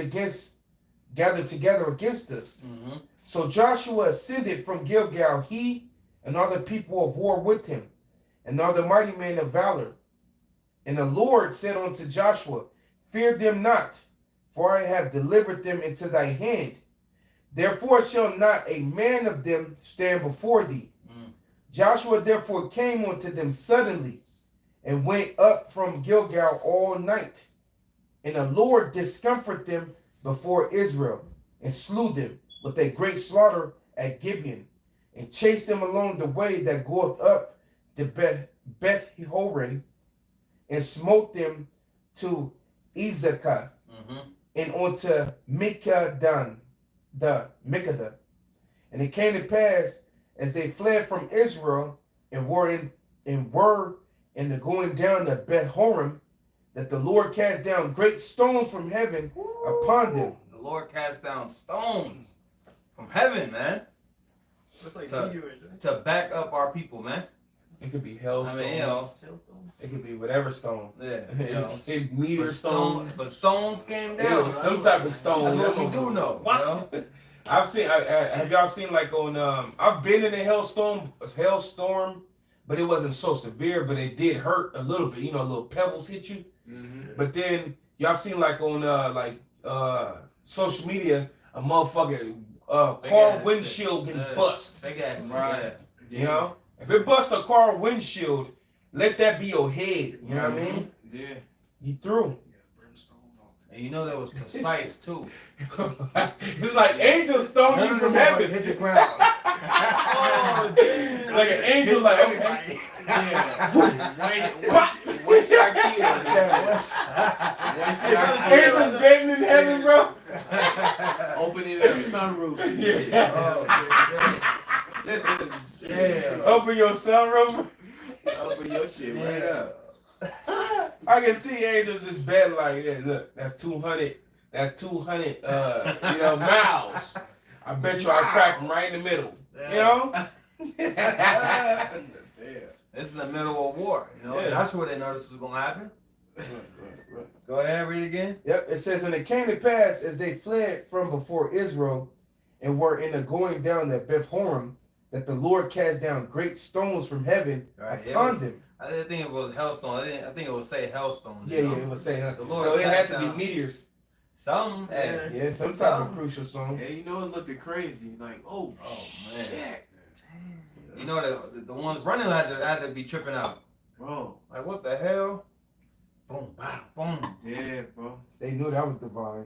together against us." Mm-hmm. So Joshua ascended from Gilgal, he and all the people of war with him, and all the mighty men of valor. And the Lord said unto Joshua, "Fear them not, for I have delivered them into thy hand. Therefore shall not a man of them stand before thee." Joshua therefore came unto them suddenly, and went up from Gilgal all night. And the Lord discomfited them before Israel, and slew them with a great slaughter at Gibeon, and chased them along the way that goeth up to Beth Horon, and smote them to Ezekah, and unto Mikdash. And it came to pass, as they fled from Israel, and were in the going down to Beth Horon, that the Lord cast down great stones from heaven upon them. The Lord cast down stones from heaven, man, That's like To- meteors, right? to back up our people, man. It could be hailstones. I mean, you know. It could be whatever stone. Yeah. You know. It could be meteor stones. But stones came Yeah, down. some type of stone. That's what we That do know. What? You know? I've seen. Have y'all seen like on? I've been in a hailstorm, but it wasn't so severe. But it did hurt a little bit. You know, little pebbles hit you. Mm-hmm. But then y'all seen like on social media a motherfucking Big car ass windshield shit. gets Yeah. bust. Big ass. Right. You know, if it busts a car windshield, let that be your head. You know what I mean? Yeah. You through. And you know that was precise too. It's like angels throwing you from heaven. Hit the ground. Like an angel, like okay. Yeah. One shot kill. One shot Angels betting in heaven, bro. Opening up sunroofs and shit. Yeah. Open your sunroof. Open your shit right up. I can see angels just betting like, yeah, look, that's 200. That's 200. Miles. I bet you I crack them right in the middle. You know. This is the middle of war. You know, Yeah. that's where they noticed was gonna happen. Go ahead, read again. Yep, it says, and it came to pass as they fled from before Israel and were in the going down to Beth Horon, that the Lord cast down great stones from heaven Right, it upon was- them. I didn't think it was hellstone. I think it would say hellstones. Yeah, you know? it was saying The Lord so it cast had to be down- meteors. Some. Hey. Yeah, some type Some. of crucial stone. Yeah, you know it looked crazy. Like, oh man. shit. You know the ones running had to be tripping out. Bro. Like what the hell? Boom, bow, boom. Yeah, bro. They knew that was divine.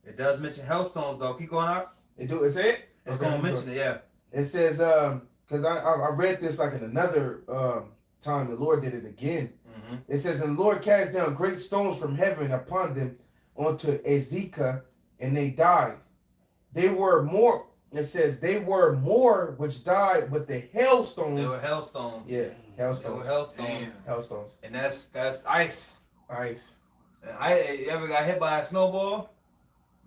It does mention hellstones though. Keep going out. It do. Is it? It's Okay, gonna keep mention it. Yeah. It says, because I read this like in another time. The Lord did it again. Mm-hmm. It says, and the Lord cast down great stones from heaven upon them onto Ezekiel, and they died. They were more. It says they were more which died with the hailstones. They were hailstones. Yeah, They were hailstones. hailstones. Hailstones. And that's ice. Ice. And you ever got hit by a snowball?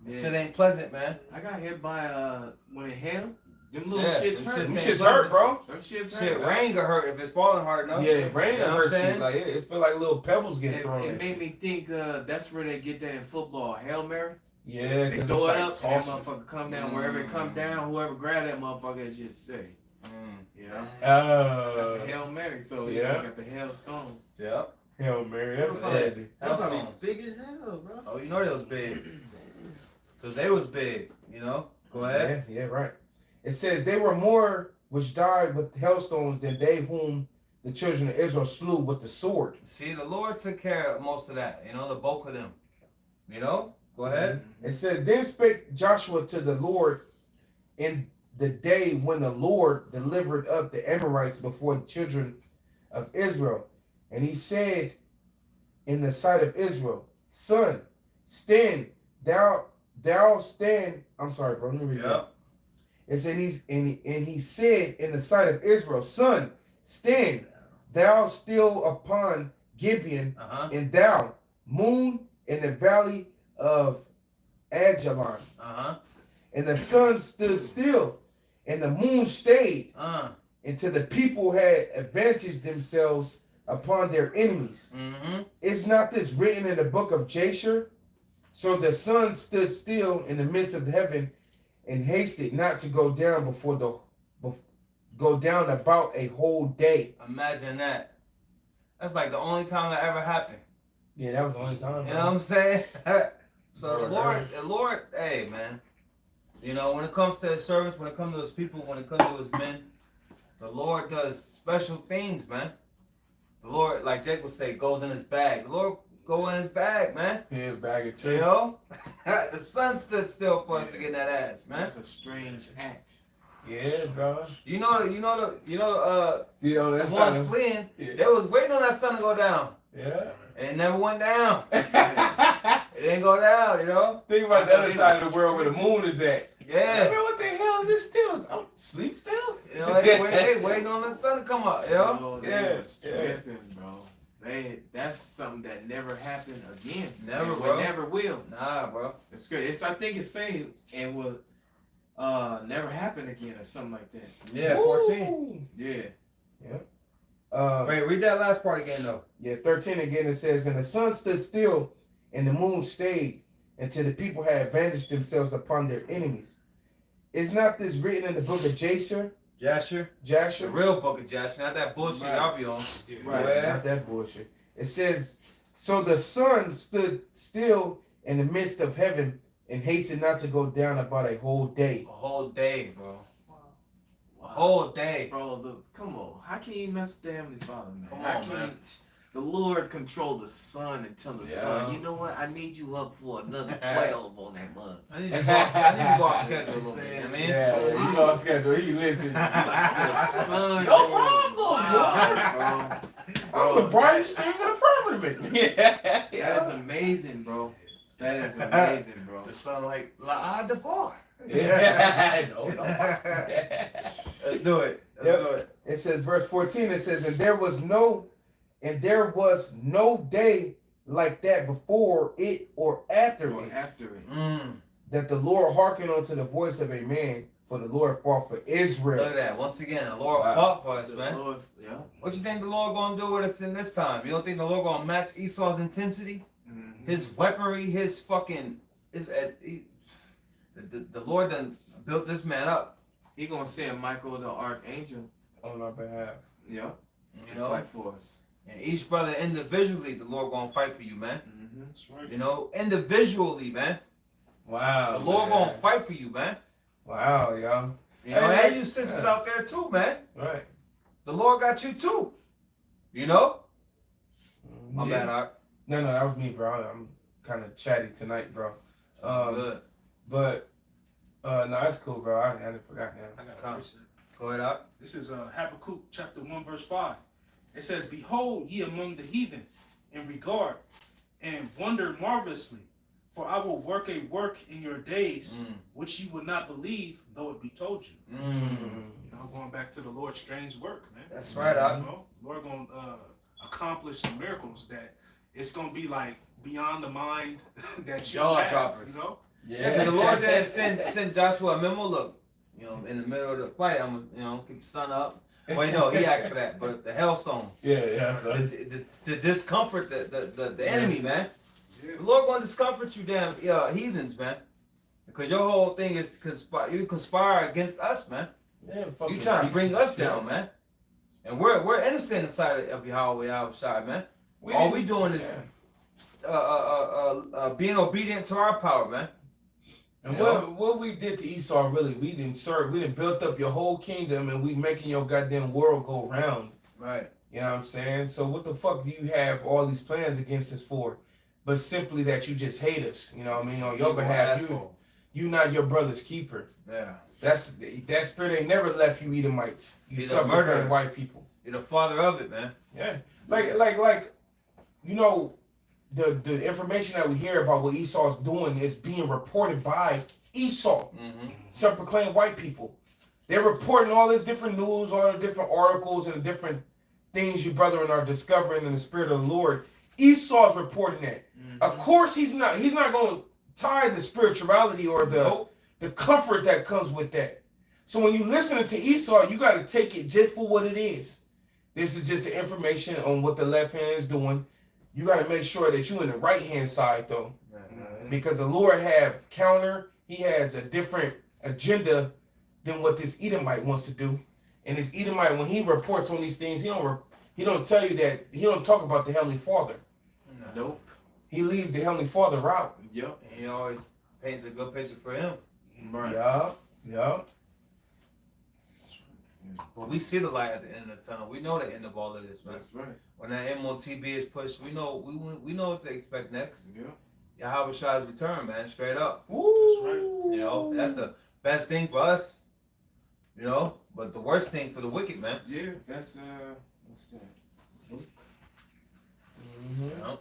That Yeah. shit ain't pleasant, man. I got hit by when it hailed. Them little Yeah, shits them hurt. shits Them ain't shits hurt, bro. Them shits Shit, hurt. rain could hurt if it's falling hard enough. Yeah, rain You know what I'm hurts you. saying? Like it feel like little pebbles get It, thrown. it at made you. me think that's where they get that in football, Hail Mary. Yeah, They because throw it's it like up, and that tossing. motherfucker come down. Wherever it come down, whoever grab that motherfucker is just safe. You know? That's a Hail Mary, so yeah. you got the hailstones. Yeah. Hail Mary, that's Yeah. crazy. That probably Hailstones. big as hell, bro. Oh, you know they was big. Because they was big, you know? Go ahead. Yeah, right. It says they were more which died with hailstones than they whom the children of Israel slew with the sword. See, the Lord took care of most of that, you know, the bulk of them. You know? Go ahead. It says, then spake Joshua to the Lord in the day when the Lord delivered up the Amorites before the children of Israel. And he said in the sight of Israel, son, stand, thou stand. I'm sorry, bro. Let me read that. It said he said in the sight of Israel, son, stand, thou still upon Gibeon, Uh-huh. and thou, moon, in the valley of Ajalon. Uh-huh. And the sun stood still, and the moon stayed, until the people had advantaged themselves upon their enemies. Mm-hmm. Is not this written in the book of Jasher? So the sun stood still in the midst of the heaven, and hasted not to go down go down about a whole day. Imagine that. That's like the only time that ever happened. Yeah, that was the only time. You know what I'm saying? So Lord, the Lord, hey man, you know, when it comes to his servants, when it comes to his people, when it comes to his men, the Lord does special things, man. The Lord, like Jake would say, goes in his bag. The Lord go in his bag, man. Yeah, bag of You tricks. know? The sun stood still for us to get in that ass, man. That's a strange act. Yeah, bro. You know You know, the that's ones fleeing, Yeah. they was waiting on that sun to go down. Yeah. And it never went down. It didn't go down, you know? Think about the other side of the world where the moon is at. Yeah. Man, what the hell is it still? Oh, sleep still? You know, they waiting on the sun to come up, you know? Oh, Yeah, they was yeah. tripping, bro. That's something that never happened again. Never, It bro. never will. Nah, bro. It's good. I think it's saying and will never happen again or something like that. Yeah, 14. Woo. Yeah. Wait, read that last part again, though. Yeah, 13 again. It says, and the sun stood still, and the moon stayed, until the people had avenged themselves upon their enemies. Is not this written in the book of Jasher? Jasher? The Jasher? real book of Jasher, not that bullshit Right. y'all be on. Right, Yeah. not that bullshit. It says, so the sun stood still in the midst of heaven and hastened not to go down about a whole day. A whole day, bro. A whole day. Bro, come on. How can you mess with the Heavenly Father, man? Come How on, can man. you the Lord control the sun and tell the Yeah. sun, you know what? I need you up for another 12 on that month. I need to go off schedule a little bit, you know what I mean? Yeah, you know I'm scheduled. He listen. The sun. Yo, man. I'm Wow, the brightest thing in the firmament. Yeah. That is amazing, bro. That is amazing, bro. The sun like, la de bar. Yeah. No. Let's do it. Let's Yep. do it. It says, verse 14, it says, and there was no day like that before it or after Or it, after it. that the Lord hearkened unto the voice of a man, for the Lord fought for Israel. Look at that. Once again, the Lord Wow. fought for us, The man. Lord, yeah. What you think the Lord gonna do with us in this time? You don't think the Lord gonna match Esau's intensity? Mhm. His weaponry, his fucking, the Lord done built this man up. He gonna send Michael the archangel. On our behalf. Yeah. You To know, fight for us. and each brother individually, the Lord gonna fight for you, man. Mm-hmm. That's right. You know, individually, man. Wow. The Lord man. gonna fight for you, man. Wow, y'all. You know, Hey, and you sisters yeah. out there too, man. Right. The Lord got you too. You know? My Yeah. bad, Art. No, that was me, bro. I'm kind of chatty tonight, bro. Good. But no, that's cool, bro. I hadn't forgot now. I got a Come. verse. Go ahead, Art. This is Habakkuk chapter 1 verse 5. It says, behold ye among the heathen in regard and wonder marvelously, for I will work a work in your days which you would not believe, though it be told you. You know, going back to the Lord's strange work, man. That's right, You Art. know, Lord gonna accomplish some miracles that it's gonna be like beyond the mind that you Jaw have, droppers. you know. Yeah, because the Lord didn't send Joshua a memo. Look, you know, in the middle of the fight, I'm gonna, you know, keep the sun up. Wait, no, he asked for that, but the hailstones, Yeah. to discomfort the enemy, man. Yeah. The Lord gonna discomfort you, damn heathens, man. Because your whole thing is you conspire against us, man. You trying to bring us down, man. And we're innocent inside of Yahweh outside, man. All we doing is being obedient to our power, man. And You know? what we did to Esau, really, we didn't build up your whole kingdom, and we making your goddamn world go round. Right. You know what I'm saying? So what the fuck do you have all these plans against us for? But simply that you just hate us. You know what I mean? On your behalf, you not your brother's keeper. Yeah. That spirit ain't never left you Edomites. You He's a sucker murderer. white people. You're the father of it, man. Yeah. Like you know, the information that we hear about what Esau's doing is being reported by Esau. Mm-hmm. Self-proclaimed white people. They're reporting all this different news, all the different articles and the different things you brethren are discovering in the spirit of the Lord. Esau's reporting that. Of course he's not going to tie the spirituality or the comfort that comes with that. So when you listen to Esau, you got to take it just for what it is. This is just the information on what the left hand is doing. You got to make sure that you're in the right hand side though. Because the Lord have counter, he has a different agenda than what this Edomite wants to do. And this Edomite, when he reports on these things, he don't tell you that, he don't talk about the Heavenly Father. Nope. He leaves the Heavenly Father out. Yep. And he always paints a good picture for him. Right. Yeah. But we see the light at the end of the tunnel. We know the end of all of this, man. That's right. When that MOTB is pushed, we know what to expect next. Yeah. Yahweh Shai's return, man, straight up. Woo. right. You know, that's the best thing for us. You know, but the worst thing for the wicked, man. Yeah. That's what's that? Luke. Mhm. You know?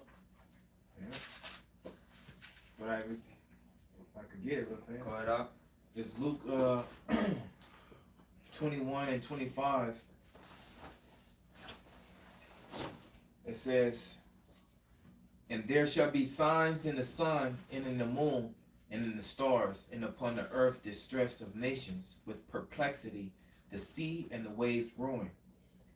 But if I could get it real quick. Go ahead up. It's Luke 21 and 25. It says, and there shall be signs in the sun and in the moon and in the stars, and upon the earth distress of nations with perplexity, the sea and the waves roaring.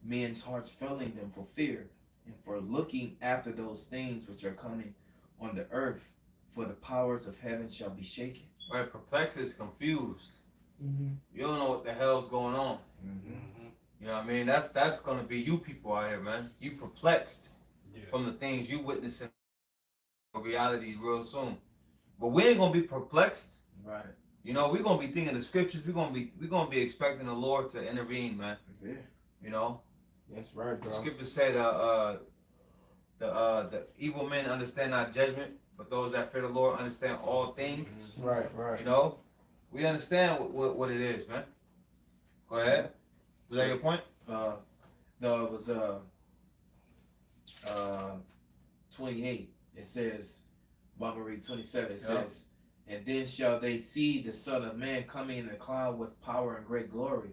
men's hearts failing them for fear, and for looking after those things which are coming on the earth, for the powers of heaven shall be shaken. Right, perplexed is confused. Mm-hmm. You don't know what the hell's going on. Mm-hmm. You know what I mean? That's gonna be you people out here, man. You perplexed Yeah. from the things you witnessing in reality real soon. But we ain't gonna be perplexed. Right. You know, we're gonna be thinking the scriptures. We're gonna be expecting the Lord to intervene, man. Yeah. You know, That's right, the bro. scriptures say the evil men understand not judgment, but those that fear the Lord understand all things. Right, right. You know, we understand what it is, man. Go ahead. Was that your point? No, it was 28. It says, well, I'm gonna read 27. It says, and then shall they see the Son of Man coming in a cloud with power and great glory.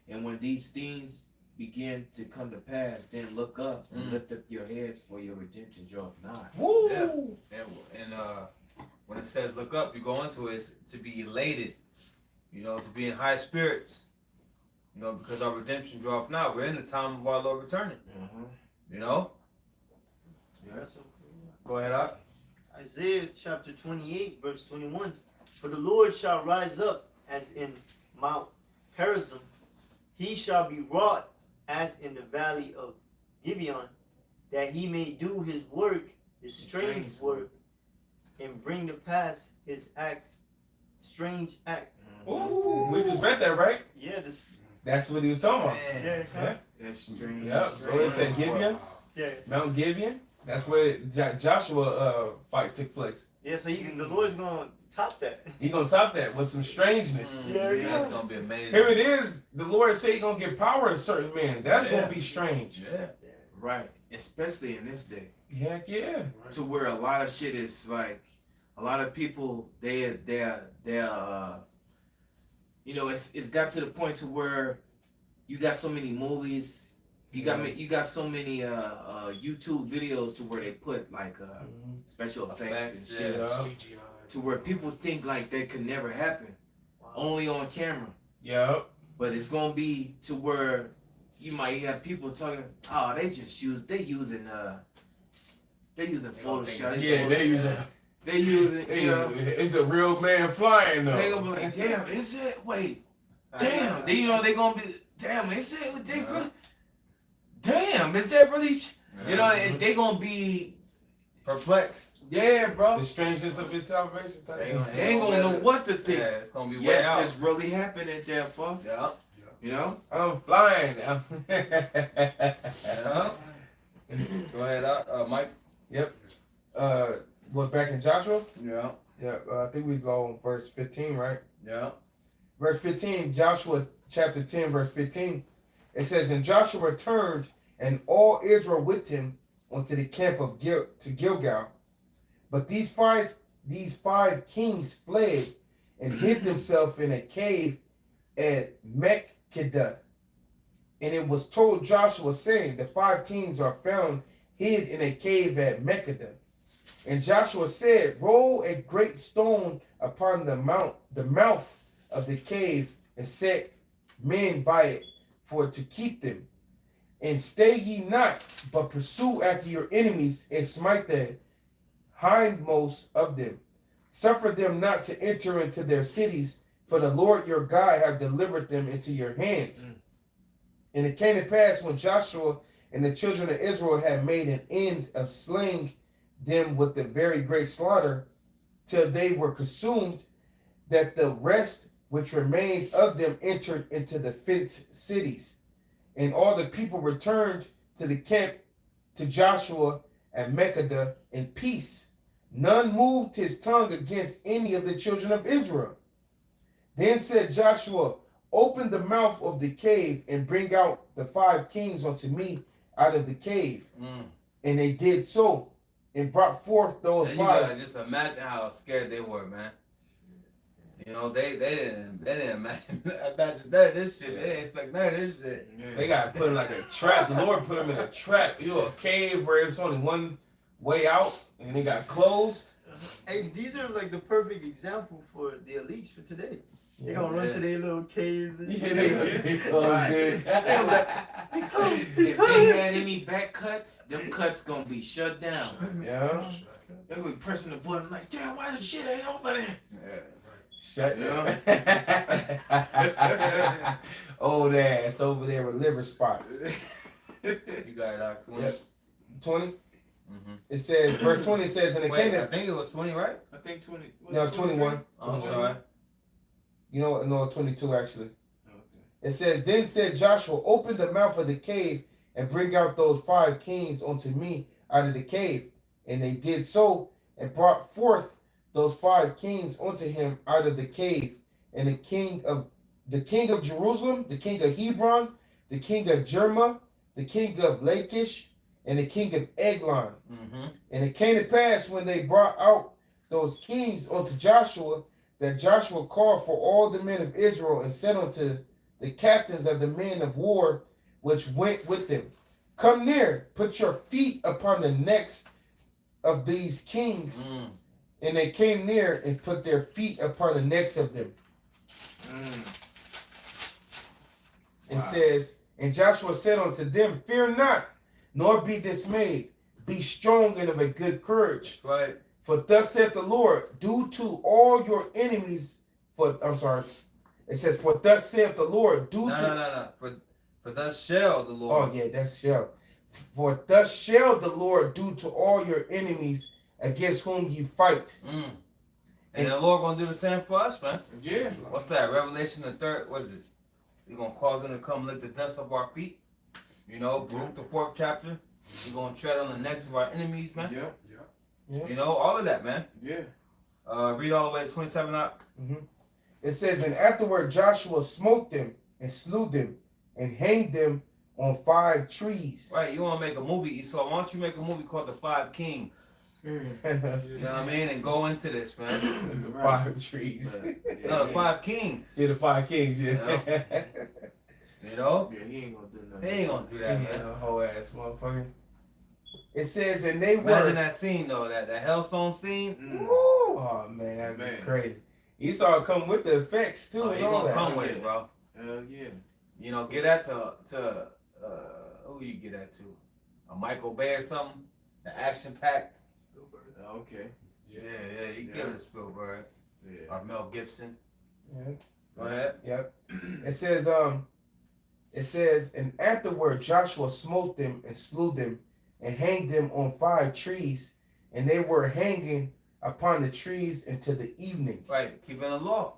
And when these things begin to come to pass, then look up and lift up your heads, for your redemption draweth nigh. Woo! Yeah. And when it says look up, you go into it, it's to be elated. You know, to be in high spirits. You know, because our redemption draweth nigh. We're in the time of our Lord returning. You know. Yeah. Go ahead, Doc. Isaiah chapter 28, verse 21. For the Lord shall rise up as in Mount Perazim. He shall be wrought as in the valley of Gibeon, that he may do his work, his strange work, and bring to pass his acts, strange act. Ooh, we just read that, right? Yeah, this. That's what he was talking about. Yeah, Yeah. That's strange. Yep. So it said Gibeon, yeah, Mount Gibeon. That's where Joshua fight took place. yeah. So the Lord's gonna top that. He's gonna top that with some strangeness. Yeah, yeah. That's gonna be amazing. Here it is. The Lord say He's gonna give power to certain men. That's Yeah. gonna be strange. Yeah. Right. Especially in this day. Heck yeah. To where a lot of shit is like, a lot of people, they're you know, it's got to the point to where you got so many movies, you got so many YouTube videos to where they put like special effects and shit, Yeah. CGI. to where people think like that could never happen, only on camera. Yep. But it's gonna be to where you might have people talking, oh, they using Photoshop. Yeah, they using. They using, you know. It's a real man flying though. They gonna be like, damn, is it? Wait, damn. They, you know, they gonna be, damn, is it? They really, damn, is that really? You know, and they gonna be Perplexed. yeah, bro. The strangeness of His salvation. Type. They ain't gonna know what to think. Yeah, it's gonna be way out. Yes, it's really happening there, fuck. Yeah. You know. I'm flying now. Yeah. Go ahead, Mike. Yep. Was back in Joshua? Yeah. Yeah. I think we go on verse 15, right? Yeah. Verse 15, Joshua chapter 10, verse 15. It says, and Joshua returned, and all Israel with him, onto the camp of to Gilgal. But these five kings fled and hid themselves in a cave at Makkedah. And it was told Joshua, saying, the 5 kings are found hid in a cave at Makkedah. And Joshua said, roll a great stone upon the mouth of the cave, and set men by it for to keep them. And stay ye not, but pursue after your enemies, and smite the hindmost of them. Suffer them not to enter into their cities, for the Lord your God have delivered them into your hands. And it came to pass, when Joshua and the children of Israel had made an end of slaying them with a very great slaughter, till they were consumed, that the rest which remained of them entered into the fenced cities. And all the people returned to the camp to Joshua at Makkedah in peace. None moved his tongue against any of the children of Israel. Then said Joshua, open the mouth of the cave, and bring out the 5 kings unto me out of the cave. And they did so, and brought forth those And 5. you gotta just imagine how scared they were, man. You know, they didn't imagine none of this shit. They didn't expect none of this shit. They got put in like a trap. The Lord put them in a trap. You know, a cave where it's only one way out, and they got closed. Hey, these are like the perfect example for the elites for today. They gonna run to their little caves. And Yeah, they close it. If they had any back cuts, them cuts gonna be shut down. Yeah. They be pressing the button like, damn, why the shit ain't opening? Shut down. Old ass over there with liver spots. You got it out 20. Yep. 20. Mm-hmm. It says, verse 20 says, and it Wait, came I to, think it was 20, right? I think 20. no, 21. I'm sorry. You know what? No, 22 actually. Okay. It says, then said Joshua, open the mouth of the cave and bring out those 5 kings unto me out of the cave. And they did so and brought forth those 5 kings unto him out of the cave. And the king of Jerusalem, the king of Hebron, the king of Jerma, the king of Lachish, and the king of Eglon. Mm-hmm. And it came to pass when they brought out those kings unto Joshua, that Joshua called for all the men of Israel and said unto the captains of the men of war which went with them, come near, put your feet upon the necks of these kings. Mm. And they came near and put their feet upon the necks of them. It Wow. says, and Joshua said unto them, fear not, nor be dismayed. Be strong and of a good courage. Right. For thus saith the Lord, do to all your enemies, it says, for thus saith the Lord, do to... No. For thus shall the Lord. Oh, yeah, that's shall. For thus shall the Lord do to all your enemies against whom you fight. Mm. And the Lord gonna do the same for us, man. Yeah. What's that? Revelation the 3rd, what is it? He's gonna cause them to come lick the dust off our feet. You know, Luke the 4th chapter. He's gonna tread on the necks of our enemies, man. Yeah. You know, all of that, man. Yeah. Read all the way to 27 out. It says, and afterward Joshua smote them and slew them and hanged them on 5 trees. Right, you wanna make a movie, Esau. Why don't you make a movie called The 5 Kings? You know what I mean? And go into this, man. The 5 trees. No, the 5 Kings. Yeah, the 5 kings, yeah. You know? Yeah, he ain't gonna do He nothing. ain't gonna do that, Yeah, man. a whole ass motherfucker. It says, and they Imagine were. that scene though, that Hellstone scene. Mm. Woo! Oh man, that'd be Man. crazy. Esau come with the effects too Oh, and he all gonna that. come with it, bro. Hell yeah. You know, get that to who you get that to? A Michael Bay or something? The action packed. Okay. Yeah, you give it to Spielberg Yeah. or Mel Gibson. Yeah. Go ahead. Yep. It says, and afterward Joshua smote them and slew them and hanged them on 5 trees, and they were hanging upon the trees until the evening. Right, keeping the law.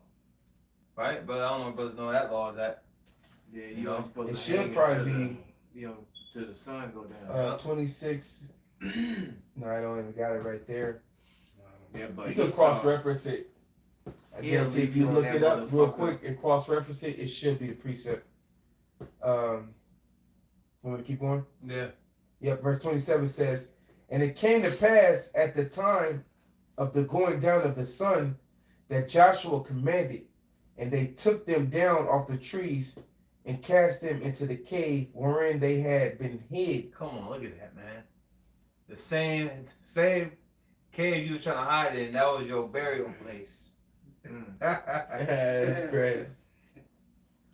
Right, but I don't know if brothers know that law is that. Yeah, You you know, know, supposed it to should hang probably till be- the, you know, till the sun go down. 26. No, I don't even got it right there. Yeah, but You can Esau- cross-reference it. I Yeah, guarantee if leave you you on look that it up real motherfucker. quick and cross-reference it, it should be the precept. You want to keep going? Yeah. Yep, verse 27 says, and it came to pass at the time of the going down of the sun that Joshua commanded, and they took them down off the trees and cast them into the cave wherein they had been hid. Come on, look at that, man. The same cave you was trying to hide in, that was your burial place. That's great.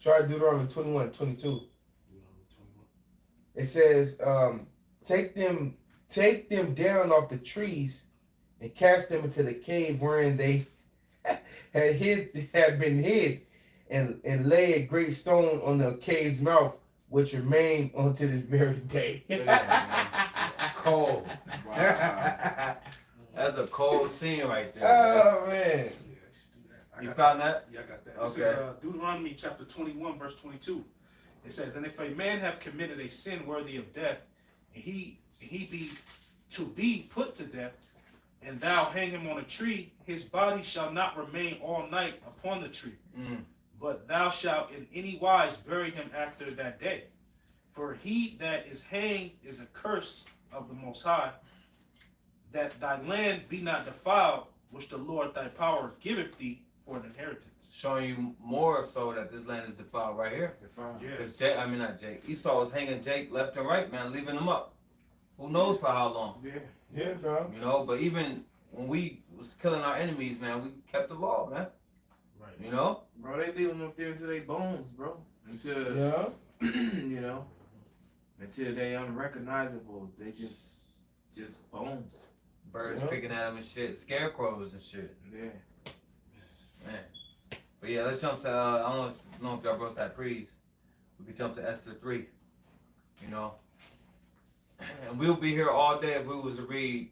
Try Deuteronomy 21:22. It says, take them down off the trees and cast them into the cave wherein they had been hid, and lay a great stone on the cave's mouth, which remain unto this very day. Look at that, man. Cold. Wow. That's a cold scene right there. Oh man. You found that? Yeah, I got that. Okay. This is Deuteronomy chapter 21, verse 22. It says, and if a man have committed a sin worthy of death, and he be to be put to death, and thou hang him on a tree, his body shall not remain all night upon the tree, but thou shalt in any wise bury him after that day. For he that is hanged is a curse of the Most High, that thy land be not defiled, which the Lord thy power giveth thee for an inheritance. Showing you more so that this land is defiled right here. Yeah. Because Esau was hanging Jake left and right, man, leaving him up. Who knows for how long? Yeah. Yeah, bro. You know, but even when we was killing our enemies, man, we kept the law, man. Right. You know? Bro, they leave them up there until they bones, bro. Until Yeah. you know, until they unrecognizable. They just bones. Birds Yeah. picking at them and shit. Scarecrows and shit. Yeah. Man. But yeah, let's jump to, I don't know if y'all brought that priest. We could jump to Esther 3. You know? And we'll be here all day if we was to read,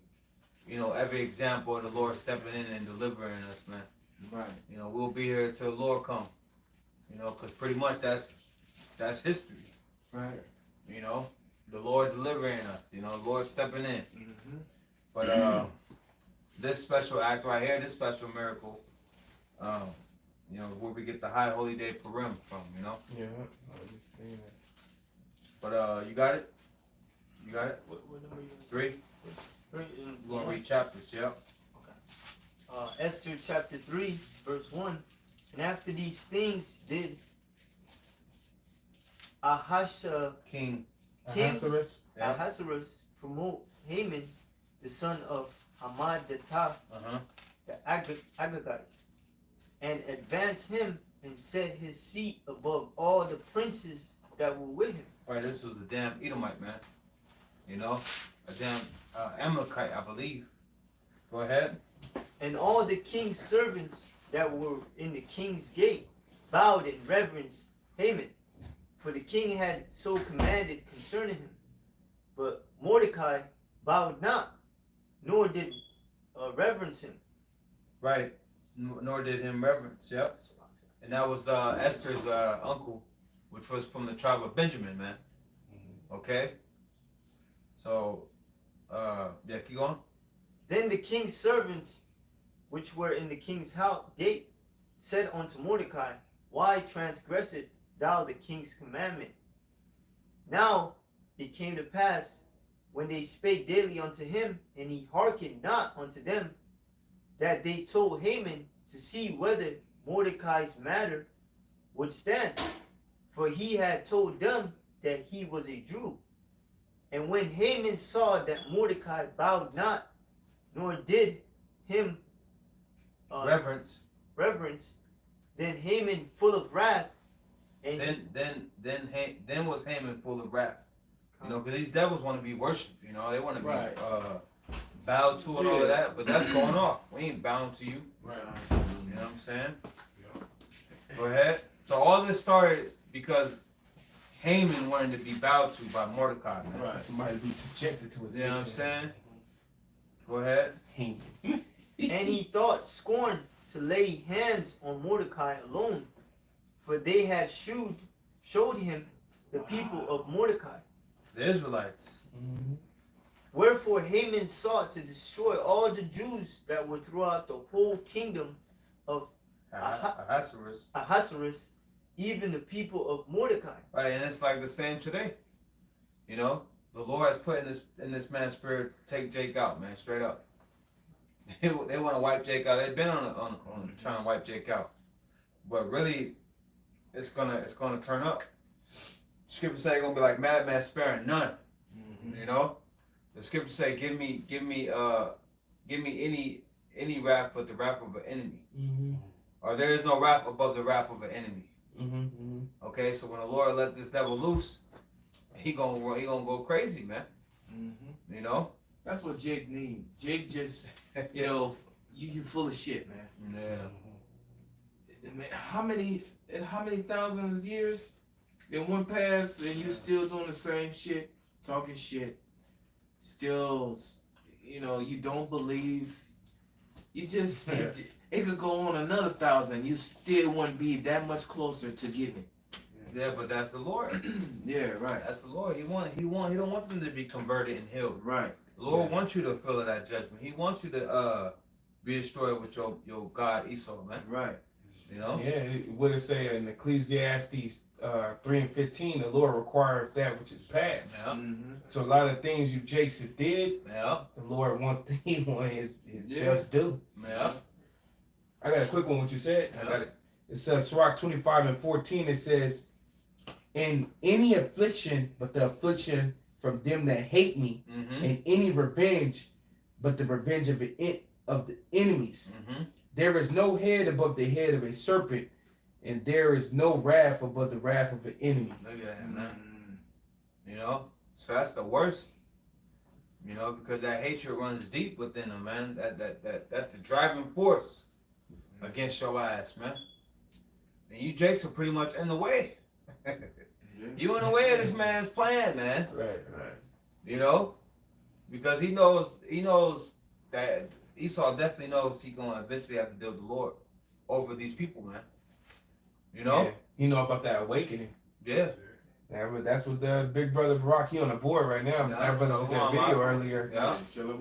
you know, every example of the Lord stepping in and delivering us, man. Right. You know, we'll be here till the Lord come. You know, because pretty much that's history. Right. You know? The Lord delivering us. You know, the Lord stepping in. Mm-hmm. But this special act right here, this special miracle, you know, where we get the High Holy Day Purim from, you know? Yeah. I understand that. But you got it? You got it? What number you 3? Three, We're gonna read chapters, yeah. Esther chapter 3, verse 1. And after these things did King. Ahasuerus. Yeah. Ahasuerus promote Haman, the son of Hammedatha, Uh-huh. the Agagite, and advance him and set his seat above all the princes that were with him. Right, this was a damn Edomite, man. You know? A damn Amalekite, I believe. Go ahead. And all the king's servants that were in the king's gate bowed in reverence Haman, for the king had so commanded concerning him. But Mordecai bowed not, nor did reverence him. Right. Nor did him reverence, yep. And that was Esther's uncle, which was from the tribe of Benjamin, man. Okay? So, yeah, keep going. Then the king's servants, which were in the king's house gate, said unto Mordecai, Why transgresseth thou the king's commandment? Now it came to pass, when they spake daily unto him, and he hearkened not unto them, that they told Haman to see whether Mordecai's matter would stand. For he had told them that he was a Jew. And when Haman saw that Mordecai bowed not, nor did him Reverence. then Haman full of wrath, and Then was Haman full of wrath. You know, because these devils want to be worshipped. You know, they want to be Right. bowed to and all of that. But that's going off. We ain't bound to you. Right. You know what I'm saying? Go ahead. So all this started because Haman wanted to be bowed to by Mordecai. Man. Right. Somebody be subjected to his You know what I'm vigilance. saying? Go ahead. and he thought scorn to lay hands on Mordecai alone, for they had showed him the people of Mordecai. The Israelites. Mm-hmm. Wherefore Haman sought to destroy all the Jews that were throughout the whole kingdom of Ahasuerus. Ahasuerus, even the people of Mordecai. Right, and it's like the same today. You know, the Lord has put in this man's spirit to take Jake out, man, straight up. They want to wipe Jake out. They've been on trying to wipe Jake out, but really, it's gonna turn up. Scripture say it's gonna be like madman sparing none. Mm-hmm. You know, the scripture say, give me any wrath but the wrath of an enemy, Mm-hmm. or there is no wrath above the wrath of an enemy. Mm-hmm. Okay, so when the Lord let this devil loose, he gonna go crazy, man. Mm-hmm. You know? That's what Jake need. Jake just, you know, you full of shit, man. Yeah. Man, how many thousands of years in one pass and you still doing the same shit, talking shit, still, you know, you don't believe. You just, it could go on another 1,000. You still wouldn't be that much closer to giving. Yeah, but that's the Lord. Yeah, right. That's the Lord. He don't want them to be converted and healed. Right. The Lord wants you to feel that judgment. He wants you to be destroyed with your God Esau, man. Right. You know? Yeah, what it say in Ecclesiastes 3:15, the Lord requires that which is past. Yeah. Mm-hmm. So a lot of things you Jakes did, Yeah. the Lord want his Yeah. just due. Yeah. I got a quick one. What you said? I got it. It says Sirach 25:14. It says, "In any affliction, but the affliction from them that hate me, Mm-hmm. and any revenge, but the revenge of the enemies. Mm-hmm. There is no head above the head of a serpent, and there is no wrath above the wrath of an enemy. Look at that, man. You know, so that's the worst. You know, because that hatred runs deep within them, man. That's the driving force against your ass, man. And you Jakes are pretty much in the way. You in the way of this man's plan, man. Right. You know, because he knows that Esau definitely knows he's gonna eventually have to deal with the Lord over these people, man. You know, Yeah. You know about that awakening. yeah. Yeah, but that's what the big brother Barack, he on the board right now. Yeah, I brother so did that am video I. earlier. Yeah.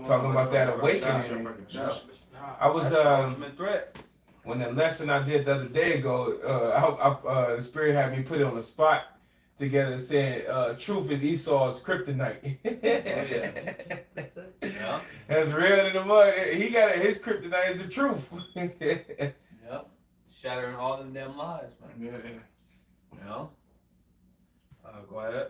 Talking about that awakening. Yeah. I was That's the ultimate threat. when the lesson I did the other day ago, the spirit had me put it on the spot together saying truth is Esau's kryptonite. Yeah. That's real in the mud. He got his kryptonite is the truth. Yep. Shattering all them damn lies, man. Yeah. You know? Go ahead.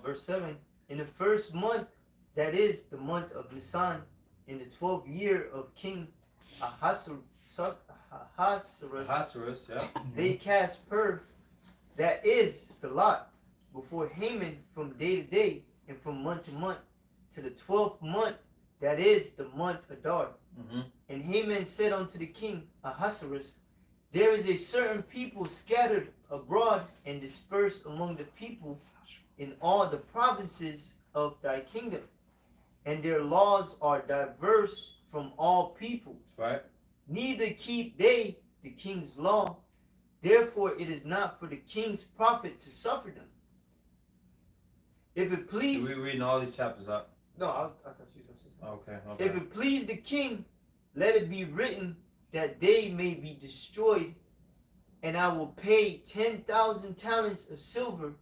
Verse 7. In the first month, that is the month of Nisan, in the 12th year of King Ahasuerus, Ahasuerus, yeah. they cast pur, that is the lot, before Haman from day to day and from month to month, to the 12th month, that is the month Adar. Mm-hmm. And Haman said unto the king Ahasuerus, there is a certain people scattered abroad and dispersed among the people in all the provinces of thy kingdom, and their laws are diverse from all people. That's right. Neither keep they the king's law. Therefore it is not for the king's profit to suffer them. If it please... We reading all these chapters up. No, I thought you were going to say something. Okay. If it please the king, let it be written that they may be destroyed, and I will pay 10,000 talents of silver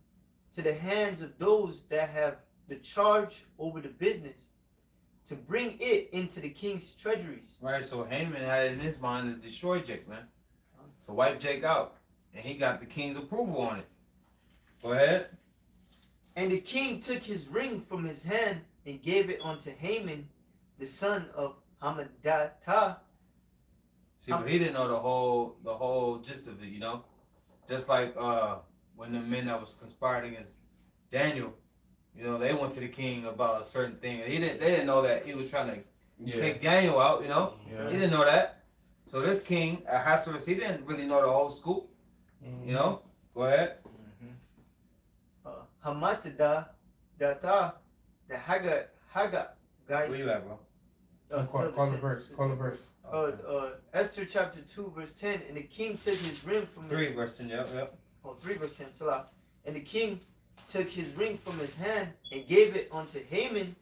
to the hands of those that have the charge over the business, to bring it into the king's treasuries. Right, so Haman had it in his mind to destroy Jake, man. To wipe Jake out. And he got the king's approval on it. Go ahead. And the king took his ring from his hand and gave it unto Haman, the son of Hammedatha. See, but he didn't know the whole gist of it, you know? Just like when the men that was conspiring against Daniel, you know, they went to the king about a certain thing, and they didn't know that he was trying to take Daniel out, you know? Yeah. He didn't know that. So this king, Ahasuerus, he didn't really know the whole scoop, you know? Go ahead. Hammedatha, the Haggagite. Where you at, bro? Call the verse. Esther chapter 2 verse 10. And the king took his ring from 3 verse 10, yep. 3 verse 10. Salah. And the king took his ring from his hand and gave it unto Haman,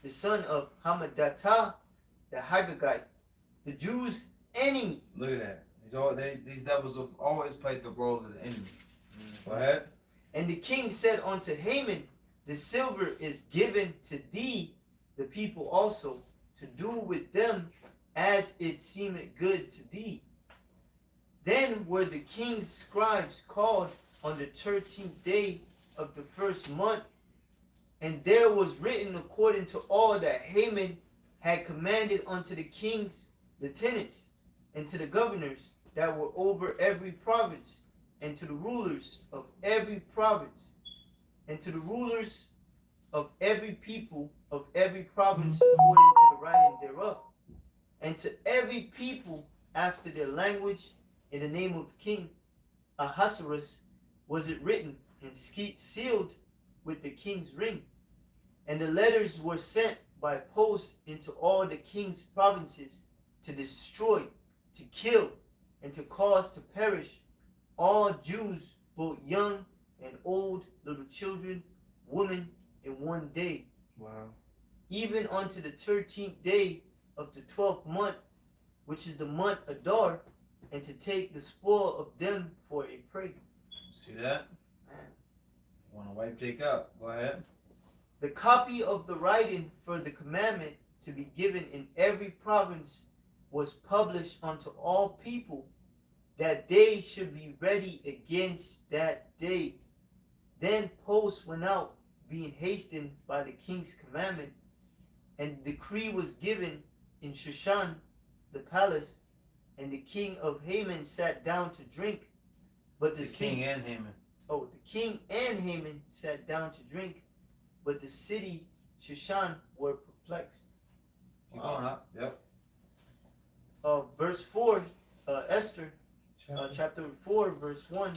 the son of Hammedatha, the Haggagite, the Jews' enemy. Look at that. These devils have always played the role of the enemy. Go ahead. And the king said unto Haman, the silver is given to thee, the people also, to do with them as it seemeth good to thee. Then were the king's scribes called on the 13th day of the first month, and there was written according to all that Haman had commanded unto the king's lieutenants, and to the governors that were over every province, and to the rulers of every province, and to the rulers of every people of every province according to the writing thereof, and to every people after their language, in the name of King Ahasuerus was it written and sealed with the king's ring. And the letters were sent by post into all the king's provinces to destroy, to kill, and to cause to perish all Jews, both young and old, little children, women, in one day. Wow. Even unto the 13th day of the 12th month, which is the month Adar, and to take the spoil of them for a prey. See that? Want to wipe Jake out. Go ahead. The copy of the writing for the commandment to be given in every province was published unto all people, that they should be ready against that day. Then posts went out, being hastened by the king's commandment, and the decree was given in Shushan, the palace, And the king of Haman sat down to drink, but The king and Haman. Oh, the king and Haman sat down to drink, but the city Shushan were perplexed. Keep going up. Yep. Verse 4, Esther, chapter 4, verse 1.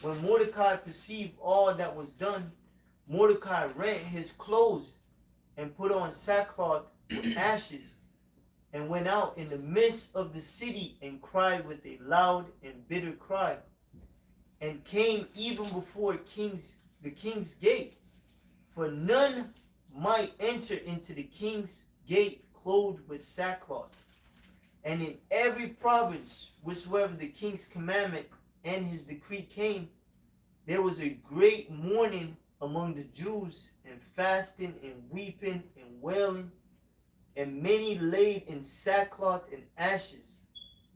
When Mordecai perceived all that was done, Mordecai rent his clothes and put on sackcloth with ashes, and went out in the midst of the city and cried with a loud and bitter cry, and came even before the king's gate, for none might enter into the king's gate clothed with sackcloth. And in every province wheresoever the king's commandment and his decree came, there was a great mourning among the Jews, and fasting and weeping and wailing, and many laid in sackcloth and ashes.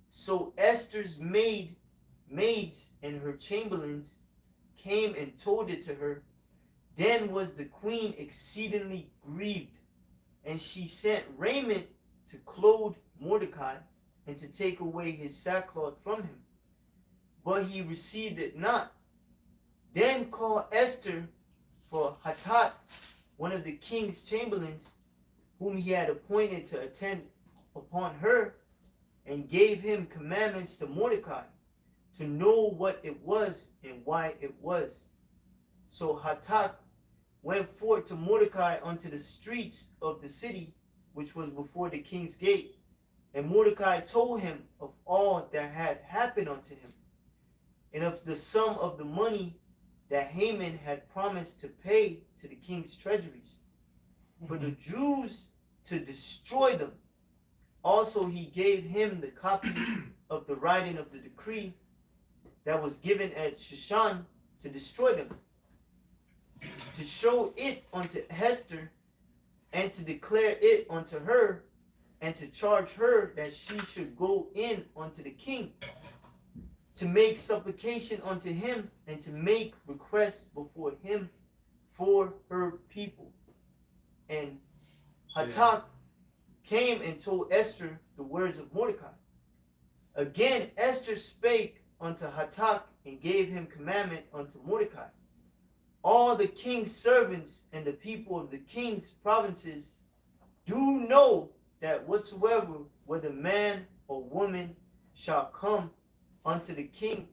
So Esther's maids and her chamberlains came and told it to her. Then was the queen exceedingly grieved, and she sent raiment to clothe Mordecai and to take away his sackcloth from him. But he received it not. Then called Esther for Hatat, one of the king's chamberlains, whom he had appointed to attend upon her, and gave him commandments to Mordecai, to know what it was and why it was. So Hatat went forth to Mordecai unto the streets of the city, which was before the king's gate. And Mordecai told him of all that had happened unto him, and of the sum of the money that Haman had promised to pay to the king's treasuries, for the Jews to destroy them. Also he gave him the copy of the writing of the decree that was given at Shushan to destroy them, to show it unto Esther, and to declare it unto her, and to charge her that she should go in unto the king, to make supplication unto him, and to make requests before him for her people. And Hatak came and told Esther the words of Mordecai. Again Esther spake unto Hatak, and gave him commandment unto Mordecai. All the king's servants and the people of the king's provinces do know that whatsoever, whether man or woman, shall come unto the king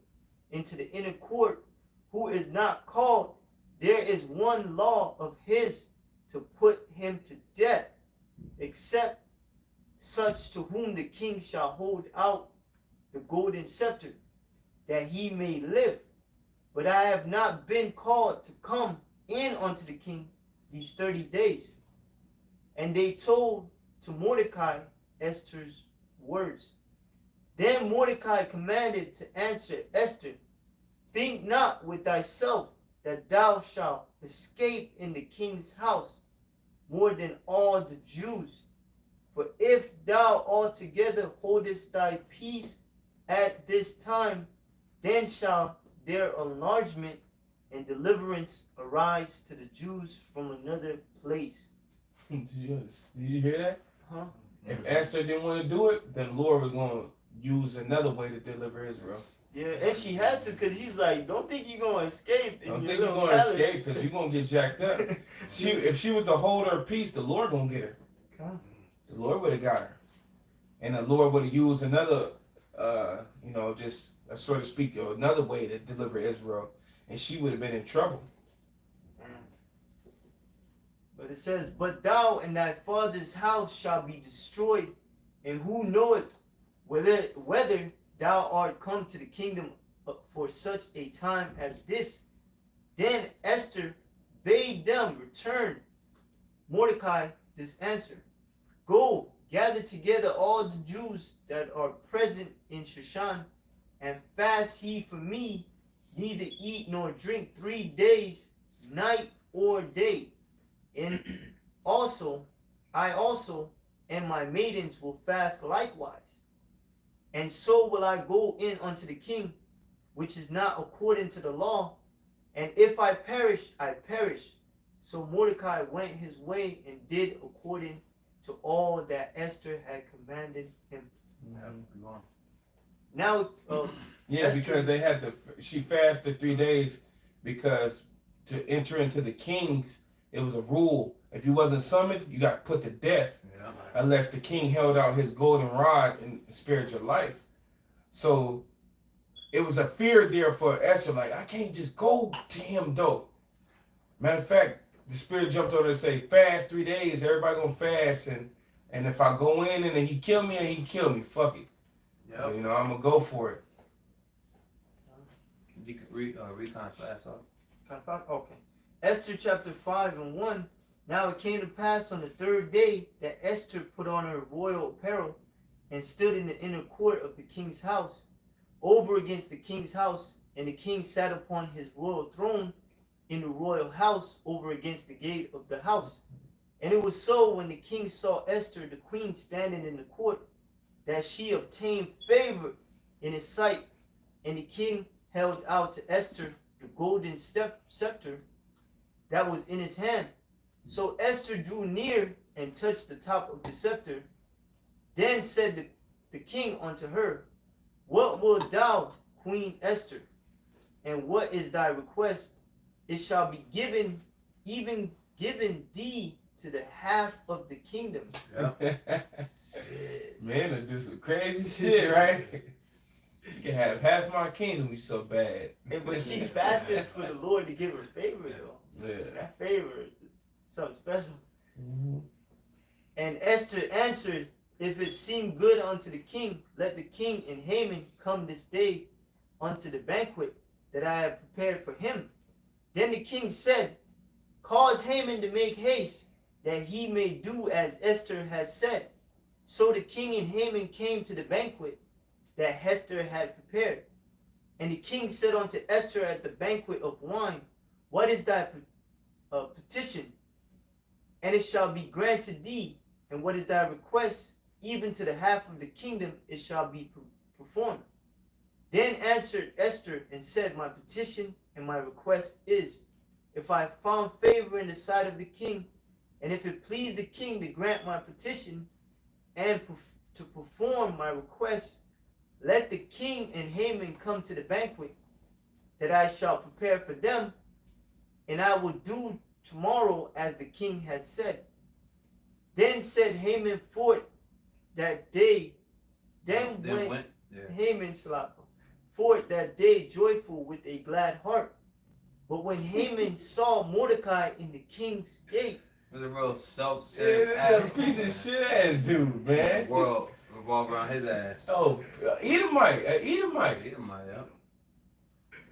into the inner court, who is not called, there is one law of his, to put him to death, except such to whom the king shall hold out the golden scepter, that he may live. But I have not been called to come in unto the king these 30 days. And they told to Mordecai Esther's words. Then Mordecai commanded to answer Esther, think not with thyself that thou shalt escape in the king's house more than all the Jews. For if thou altogether holdest thy peace at this time, then shall their enlargement and deliverance arise to the Jews from another place. Did you hear that? Huh? If Esther didn't want to do it, then the Lord was going to use another way to deliver Israel. Yeah, and she had to, because he's like, don't think you're going to escape. Don't think you're going to escape, because you're going to get jacked up. If she was to hold her peace, the Lord going to get her. The Lord would have got her. And the Lord would have used another, just so to speak, another way to deliver Israel. And she would have been in trouble. But it says, but thou and thy father's house shall be destroyed, and who knoweth whether thou art come to the kingdom for such a time as this. Then Esther bade them return Mordecai this answer. Go, gather together all the Jews that are present in Shushan, and fast ye for me, neither eat nor drink 3 days, night or day. And I also, and my maidens will fast likewise. And so will I go in unto the king, which is not according to the law. And if I perish, I perish. So Mordecai went his way and did according to all that Esther had commanded him. Now, Yeah, Esther- because they had to. She fasted 3 days because to enter into the kings, it was a rule. If you wasn't summoned, you got put to death Yeah. unless the king held out his golden rod and spared your life. So it was a fear there for Esther. Like, I can't just go to him though. Matter of fact, the spirit jumped on her and say, fast 3 days. Everybody gonna fast, and if I go in and then he kill me, and he kill me, fuck it. Yep. You know, I'm gonna go for it. Recon class up. Okay. Esther chapter 5 and 1. Now it came to pass on the third day that Esther put on her royal apparel and stood in the inner court of the king's house, over against the king's house, and the king sat upon his royal throne in the royal house, over against the gate of the house. And it was so, when the king saw Esther, the queen, standing in the court, that she obtained favor in his sight. And the king held out to Esther the golden scepter that was in his hand. So Esther drew near and touched the top of the scepter. Then said the king unto her, What wilt thou, Queen Esther? And what is thy request? It shall be given, even given thee to the half of the kingdom. Yeah. Man, I do some crazy shit, right? You can have half my kingdom, you so bad. But she fasted for the Lord to give her favor, though. Yeah. That favor is something special. Mm-hmm. And Esther answered, If it seem good unto the king, let the king and Haman come this day unto the banquet that I have prepared for him. Then the king said, Cause Haman to make haste, that he may do as Esther has said. So the king and Haman came to the banquet that Esther had prepared. And the king said unto Esther at the banquet of wine, What is thy petition? And it shall be granted thee. And what is thy request? Even to the half of the kingdom it shall be performed. Then answered Esther and said, My petition and my request is, if I have found favor in the sight of the king, and if it please the king to grant my petition and to perform my request, let the king and Haman come to the banquet that I shall prepare for them, and I will do tomorrow as the king has said. Then said Haman forth that day. Then went Haman forth that day joyful with a glad heart. But when Haman saw Mordecai in the king's gate, It was a real self-centered That's a piece of shit ass dude, man. The world revolved around his ass. Oh, Edomite. Read him, yeah.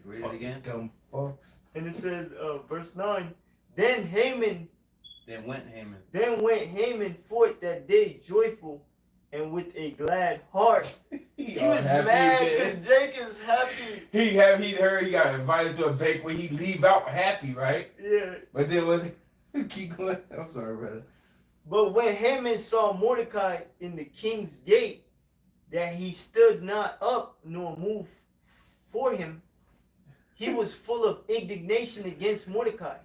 Read it again. Dumb fucks. and it says, verse 9, Then went Haman forth that day joyful and with a glad heart. He was mad because Jake is happy. He heard he got invited to a banquet. He leave out happy, right? Yeah. But then was keep going. I'm sorry, brother. But when Haman saw Mordecai in the king's gate, that he stood not up nor moved for him, he was full of indignation against Mordecai.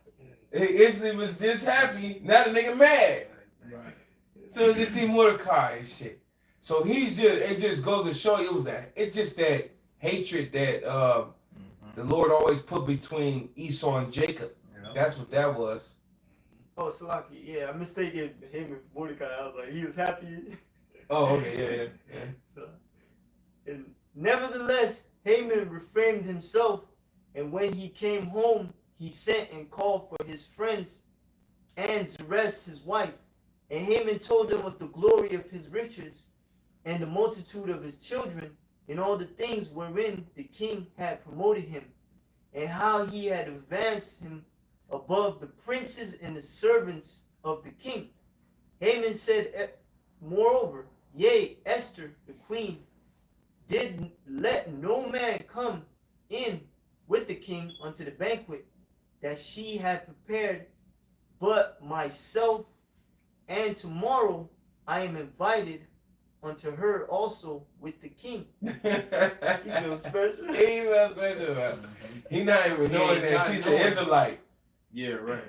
Instantly was just happy. Now the nigga mad. Right. So as he see Mordecai and shit. So it just goes to show you it's just that hatred that the Lord always put between Esau and Jacob. Yeah. That's what that was. Oh, Salaki, yeah, I mistaken him with Mordecai. I was like, he was happy. Oh, okay, yeah. So, and nevertheless, Haman refrained himself, and when he came home, he sent and called for his friends and Zeresh his wife. And Haman told them of the glory of his riches and the multitude of his children and all the things wherein the king had promoted him, and how he had advanced him above the princes and the servants of the king. Haman said, moreover, yea, Esther, the queen, did let no man come in with the king unto the banquet that she had prepared, but myself, and tomorrow I am invited unto her also with the king. He feels special. He feels special, man. He not even knowing that she's an Israelite. Yeah, right.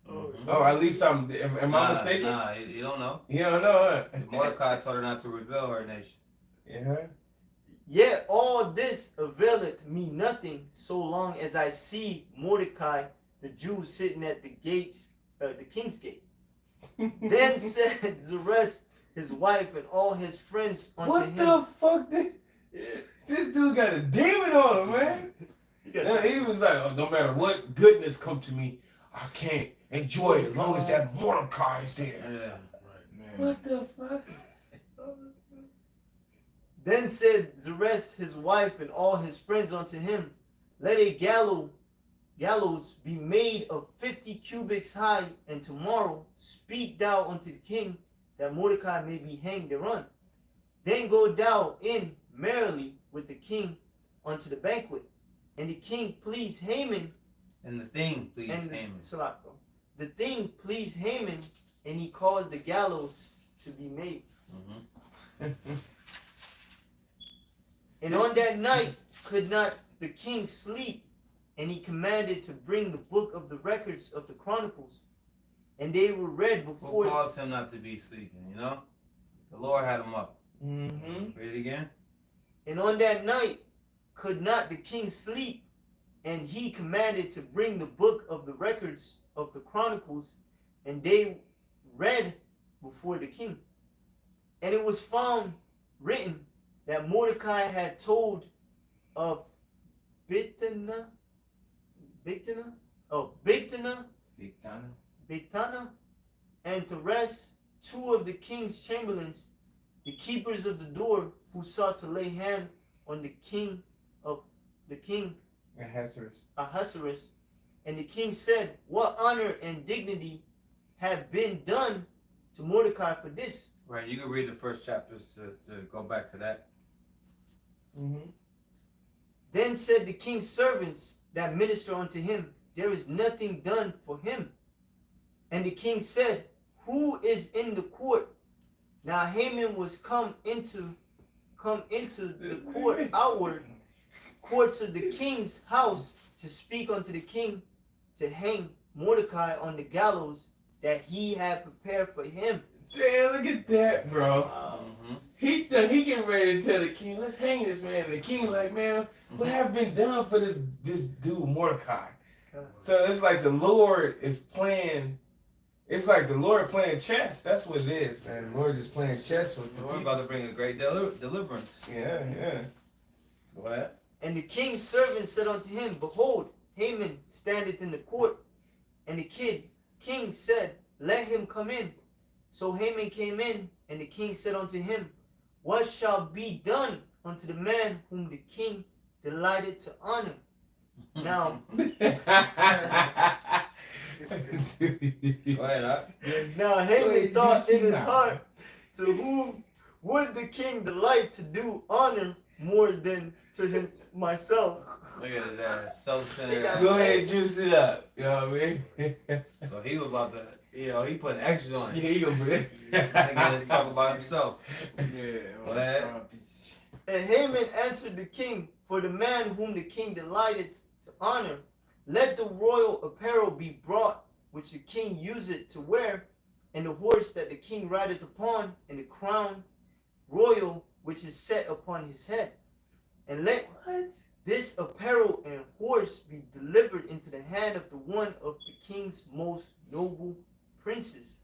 Oh, at least am I mistaken? Nah, you don't know. You don't know, huh? Mordecai told her not to reveal her nation. Yeah. Yet all this availeth me nothing, so long as I see Mordecai the Jew sitting at the gates, the king's gate. Then said Zeresh his wife and all his friends unto What him. the fuck? This dude got a demon on him, man. He was like, oh, no matter what goodness come to me, I can't enjoy it as long as that Mordecai is there. Yeah, right, man. What the fuck? Then said Zeresh his wife and all his friends unto him, let a gallows be made of 50 cubits high, and tomorrow speak thou unto the king, that Mordecai may be hanged thereon. Then go thou in merrily with the king unto the banquet. And the king pleased Haman. And the thing pleased and Haman. The thing pleased Haman, and he caused the gallows to be made. Mm-hmm. And on that night could not the king sleep, and he commanded to bring the book of the records of the Chronicles, and they were read Who before. caused him not to be sleeping, you know? The Lord had him up. Mm-hmm. Read it again. And on that night could not the king sleep, and he commanded to bring the book of the records of the Chronicles, and they read before the king. And it was found written that Mordecai had told of Bigtana, and Teresh, two of the king's chamberlains, the keepers of the door, who sought to lay hand on the king Ahasuerus. And the king said, what honor and dignity have been done to Mordecai for this? Right, you can read the first chapters to go back to that. Mm-hmm. Then said the king's servants that minister unto him, there is nothing done for him. And the king said, who is in the court? Now Haman was come into the court outward courts of the king's house to speak unto the king to hang Mordecai on the gallows that he had prepared for him. Damn, look at that, bro. Mm-hmm. He getting ready to tell the king, let's hang this man. And the king like, man, what have been done for this dude Mordecai? So it's like the Lord is playing. It's like the Lord playing chess. That's what it is, man. The Lord just playing chess with the We're people. about to bring a great deliverance. Yeah, yeah. Go ahead. And the king's servant said unto him, behold, Haman standeth in the court. And the king said, let him come in. So Haman came in, and the king said unto him, what shall be done unto the man whom the king delighted to honor? Now, Go ahead, now Haman Wait, thought you in his see heart, to whom would the king delight to do honor more than to him myself? Look at his ass. Self-centered Go ass. Go ahead, juice it up. You know what I mean? So he was about to, he putting extras on Yeah, it. he gonna be Nigga, talk about himself. Yeah. Go ahead. And Haman answered the king, for the man whom the king delighted to honor, let the royal apparel be brought, which the king useth to wear, and the horse that the king rideth upon, and the crown royal which is set upon his head. And let this apparel and horse be delivered into the hand of the one of the king's most noble princes,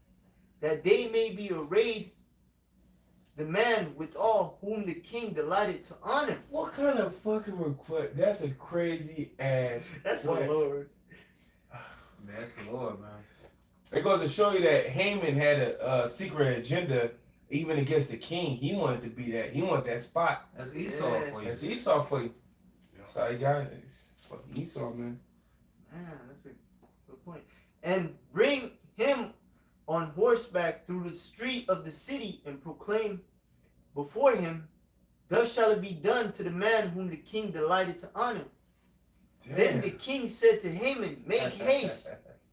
that they may be arrayed the man with all whom the king delighted to honor. What kind of fucking request? That's a crazy ass. That's the request. Lord. Man, that's the Lord, man. It goes to show you that Haman had a secret agenda, even against the king. He wanted to be that. He wanted that spot. That's Esau Yeah. for you. That's Esau for you. That's how you got it. It's fucking Esau, man. Man, that's a good point. And bring him on horseback through the street of the city, and proclaim before him, thus shall it be done to the man whom the king delighted to honor. Then the king said to Haman, make haste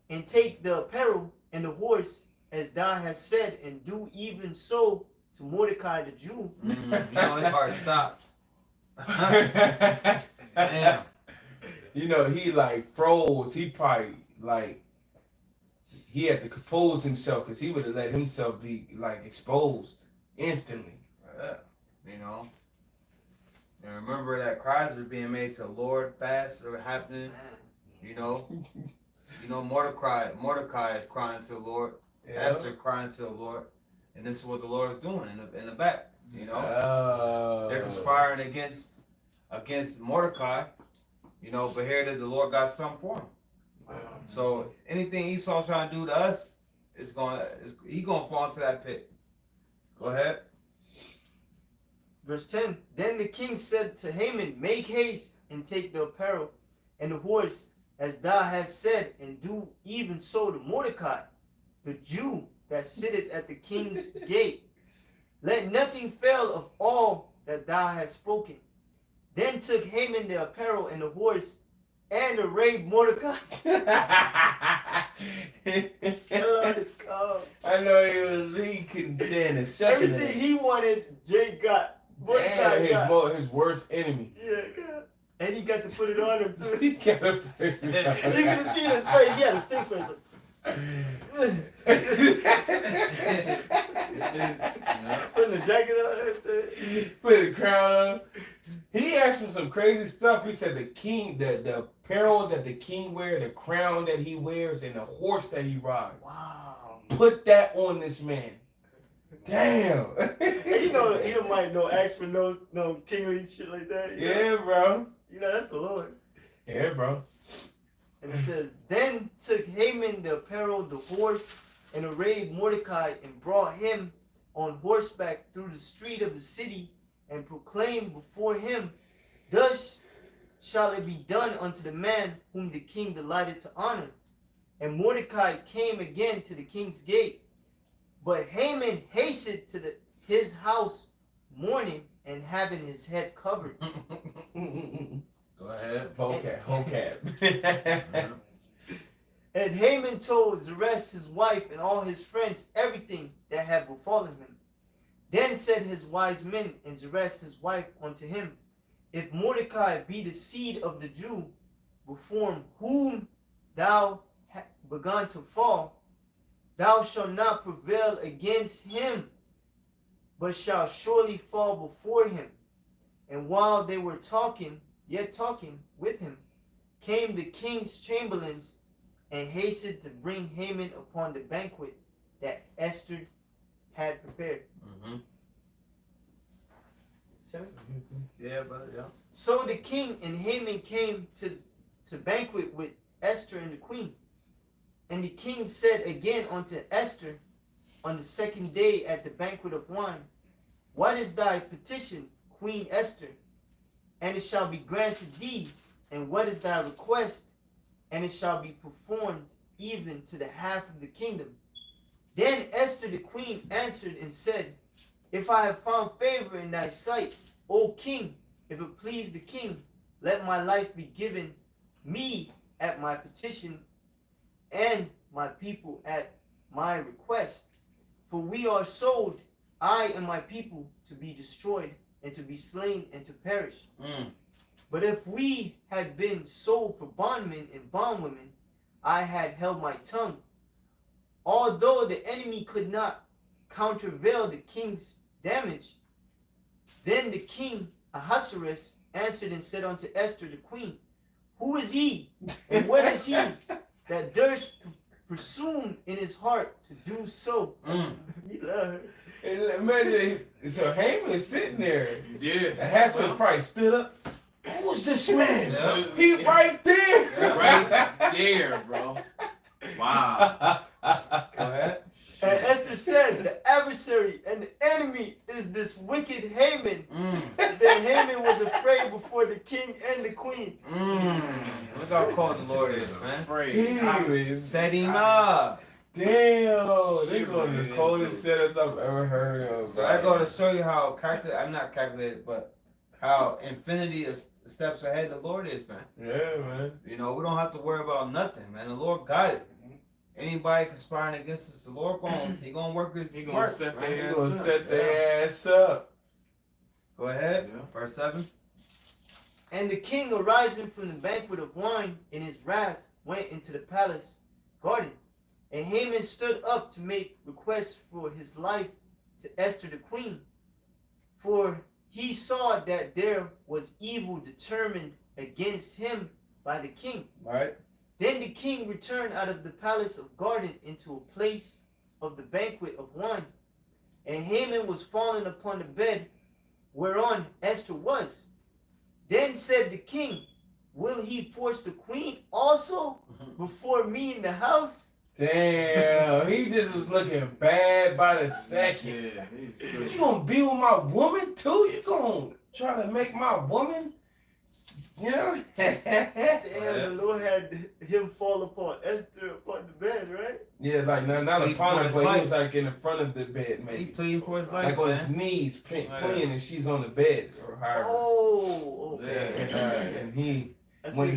and take the apparel and the horse, as thou hast said, and do even so to Mordecai the Jew. You know, his heart stopped. Damn. You know, he like froze. He probably like he had to compose himself because he would have let himself be like exposed instantly. Yeah. You know. And remember that cries are being made to the Lord, fasts are happening. You know, Mordecai is crying to the Lord, Esther crying to the Lord, and this is what the Lord is doing in the back. You know, they're conspiring against Mordecai. You know, but here it is, the Lord got something for him. So anything Esau's trying to do to us, he's gonna fall into that pit. Go ahead. Verse 10. Then the king said to Haman, make haste and take the apparel and the horse, as thou hast said, and do even so to Mordecai, the Jew that sitteth at the king's gate. Let nothing fail of all that thou hast spoken. Then took Haman the apparel and the horse, and arrayed Mordecai. I know he couldn't stand a second. Everything he wanted, Jay got. Mordecai got. His worst enemy. Yeah, God. And he got to put it on him too. He got to put it on. You could have seen his face. He had a stink face. Putting the jacket on and everything. Put the crown on him. He asked for some crazy stuff. He said the king, the apparel that the king wears, the crown that he wears, and the horse that he rides. Wow. Put that on this man. Damn. He don't might no ask for no kingly shit like that. Yeah, bro. You know, that's the Lord. Yeah, bro. And it says, then took Haman the apparel, the horse, and arrayed Mordecai, and brought him on horseback through the street of the city, and proclaimed before him, thus shall it be done unto the man whom the king delighted to honor. And Mordecai came again to the king's gate. But Haman hastened to his house mourning and having his head covered. Go ahead. Vocab. And Haman told Zeresh his wife and all his friends everything that had befallen him. Then said his wise men and Zeresh his wife unto him, if Mordecai be the seed of the Jew, before whom thou hast begun to fall, thou shalt not prevail against him, but shalt surely fall before him. And while they were yet talking with him, came the king's chamberlains, and hastened to bring Haman upon the banquet that Esther had prepared. Mm-hmm. Sorry? Yeah, brother, yeah. So the king and Haman came to banquet with Esther and the queen. And the king said again unto Esther on the second day at the banquet of wine, what is thy petition, Queen Esther? And it shall be granted thee. And what is thy request? And it shall be performed even to the half of the kingdom. Then Esther the queen answered and said, if I have found favor in thy sight, O king, if it please the king, let my life be given me at my petition, and my people at my request. For we are sold, I and my people, to be destroyed, and to be slain, and to perish. But if we had been sold for bondmen and bondwomen, I had held my tongue. Although the enemy could not countervail the king's damage. Then the king Ahasuerus answered and said unto Esther the queen, who is he, and what is he that durst presume in his heart to do so? He loved her. And imagine, so Haman is sitting there. Yeah. Ahasuerus probably stood up. Who's this man? Yeah. He right there. Right there, bro. Wow. Go ahead. And Esther said, the adversary and the enemy is this wicked Haman. Then Haman was afraid before the king and the queen. Look how cold the Lord is, man. Afraid. Set him up. Damn, this one of the coldest setups I've ever heard of. So I go to show you how I'm not calculated, but how infinity is steps ahead the Lord is, man. Yeah, man. You know, we don't have to worry about nothing, man. The Lord got it. Anybody conspiring against us, the Lord gonna work his work. Set man. their He gonna set their ass up. Go ahead. Yeah. Verse 7. And the king, arising from the banquet of wine in his wrath, went into the palace garden. And Haman stood up to make request for his life to Esther the queen. For he saw that there was evil determined against him by the king. Right? Then the king returned out of the palace of garden into a place of the banquet of wine. And Haman was fallen upon the bed whereon Esther was. Then said the king, will he force the queen also before me in the house? Damn, he just was looking bad by the second. Yeah, But you gonna be with my woman too? You gonna try to make my woman? You know? Damn, the Lord had him fall upon Esther upon the bed, right? Yeah, like not Pleading upon for her, his but he life. was like in the front of the bed, He maybe. pleading for his life, Like on man. his knees, Yeah. playing, and she's on the bed or however. Oh, Yeah. okay. And he That's when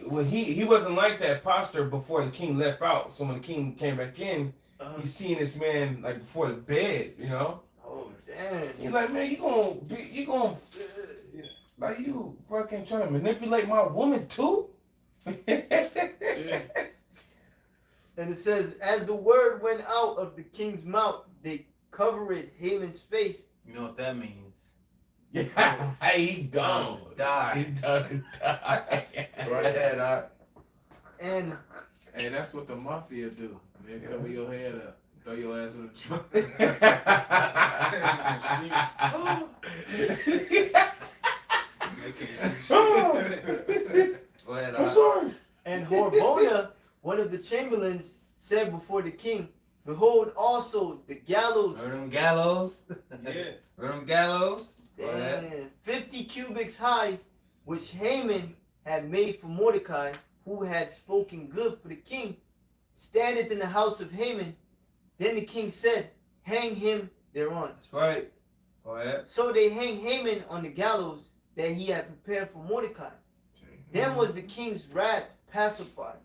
what he wasn't like that posture before the king left out. So when the king came back in, happened. he's seeing this man like before the bed, you know. Oh, damn. He's like, man, you gonna like you fucking trying to manipulate my woman too? And it says, as the word went out of the king's mouth, they covered Haman's face. You know what that means? Yeah, he's done. Die. He's done. Die. Right ahead, Doc. And Hey, that's what the mafia do. They cover your head up, throw your ass in the trunk. Go ahead, I'm Doc. sorry. and Harbona, one of the chamberlains, said before the king, behold also the gallows, Remember them gallows? Yeah. Remember them gallows? Go ahead. and 50 cubits high, which Haman had made for Mordecai, who had spoken good for the king, standeth in the house of Haman. Then the king said, hang him thereon. That's right. Go ahead. So they hang Haman on the gallows that he had prepared for Mordecai. Then was the king's wrath pacified.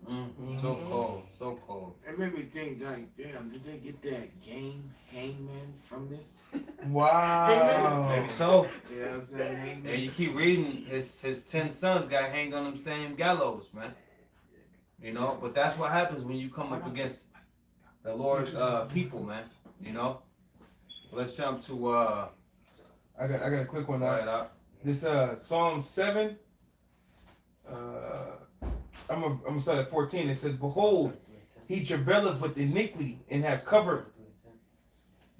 So cold. So cold. It made me think, like, damn, did they get that game Hangman from this? Wow. Maybe so. You know what I'm saying? Hangman. And you keep reading, his 10 sons got hanged on them same gallows, man. You know, but that's what happens when you come up against the Lord's people, man. You know. Let's jump to I got a quick one go now. ahead, Doc. This Psalm 7. I'm gonna start at 14. It says, behold, he travaileth with iniquity and have covered.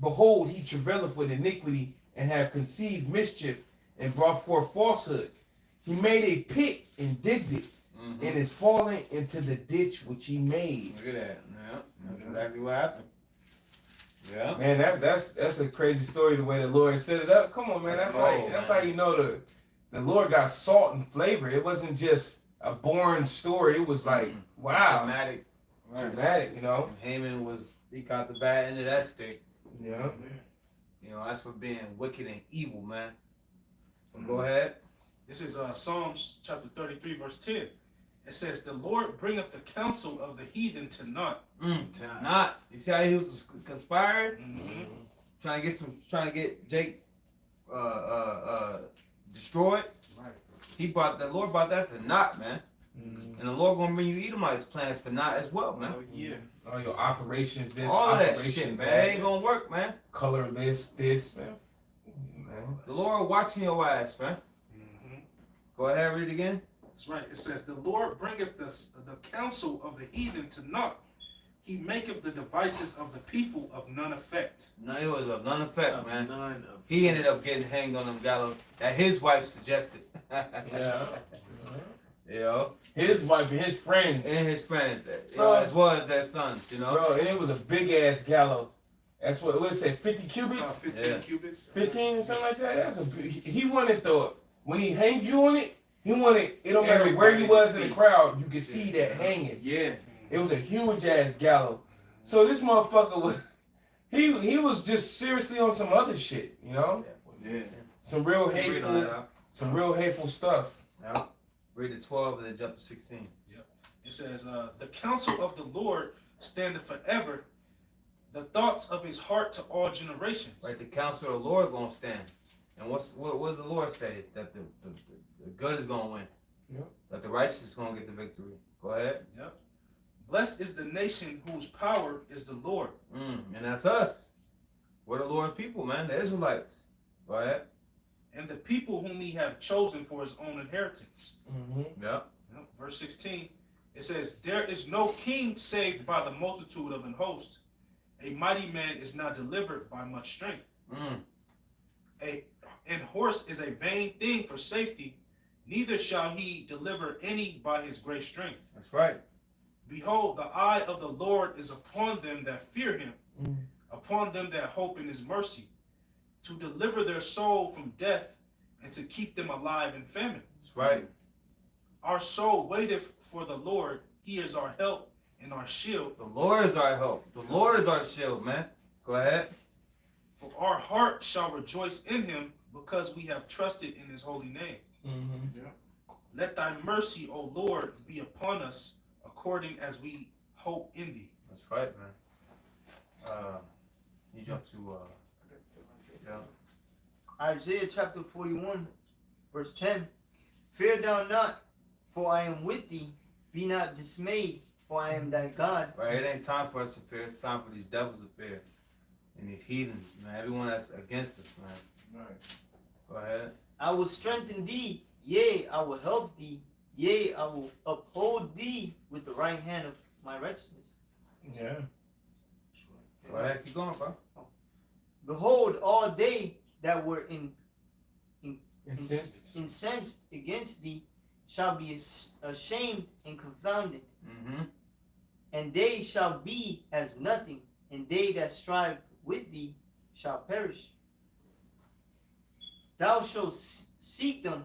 Behold, he travaileth with iniquity and have conceived mischief and brought forth falsehood. He made a pit and digged it, and is fallen into the ditch which he made. Look at that. Yeah, that's exactly what happened. Yeah. Man, that's a crazy story the way the Lord set it up. Come on, man. That's That's cold, how you know the Lord got salt and flavor. It wasn't just a boring story. It was like, wow, Dramatic. dramatic, you know. And Haman he got the bad end of that stick. Yeah. You know, that's for being wicked and evil, man. But go ahead. This is Psalms chapter 33, verse 10. It says, the Lord bringeth the counsel of the heathen to naught. To not. You see how he was conspiring? Mm-hmm. Trying to get Jake destroyed. Right. The Lord brought that to naught, man. And the Lord gonna bring you Edomites' plans to naught as well, man. Oh, yeah. All your operations, this All of that operation, shit, man. that, It ain't gonna work, man. colorless, this, man. The Lord watching your ass, man. Mm-hmm. Go ahead, read it again. That's right. It says, the Lord bringeth the counsel of the heathen to naught. He maketh the devices of the people of none effect. No, it was of none effect, man. None of He ended up getting hanged on them gallows that his wife suggested. Yeah. You know, His wife and his friends. and his friends, you know, as well as their sons, you know. Bro, and it was a big ass gallows. That's what it said, 50 About cubits? 15 Yeah. cubits. 15 or something like that? That's a big, he wanted when he hanged you on it, he wanted, it don't matter where you was in the crowd, you could see that hanging. Yeah. It was a huge ass gallows. So this motherfucker was, he was just seriously on some other shit, you know? Yeah. Some real Read on that, hateful stuff. yeah. Read the 12 and then jump to 16. It says, the counsel of the Lord standeth forever, the thoughts of his heart to all generations. Right, the counsel of the Lord gonna stand. And what does the Lord say? That the good is gonna win. Yep. That the righteous is gonna get the victory. Go ahead. Yep. Blessed is the nation whose power is the Lord. And that's us. We're the Lord's people, man. The Israelites. Go ahead. and the people whom he hath chosen for his own inheritance. Yeah. Verse 16, it says, there is no king saved by the multitude of an host. A mighty man is not delivered by much strength. And horse is a vain thing for safety, neither shall he deliver any by his great strength. That's right. Behold, the eye of the Lord is upon them that fear him, upon them that hope in his mercy, to deliver their soul from death and to keep them alive in famine. That's right. Our soul waiteth for the Lord. He is our help and our shield. The Lord is our help. The Lord is our shield, man. Go ahead. For our heart shall rejoice in him, because we have trusted in his holy name. Let thy mercy, O Lord, be upon us, according as we hope in thee. That's right, man. You jump to yeah. Isaiah chapter 41, verse 10. Fear thou not, for I am with thee. Be not dismayed, for I am thy God. Right, it ain't time for us to fear. It's time for these devils to fear. And these heathens, man. Everyone that's against us, man. Right. Go ahead. I will strengthen thee, yea, I will help thee, yea, I will uphold thee with the right hand of my righteousness. Yeah. Go ahead. Keep going, bro. Behold, all they that were Incensed. incensed against thee shall be ashamed and confounded, and they shall be as nothing, and they that strive with thee shall perish. Thou shalt seek them,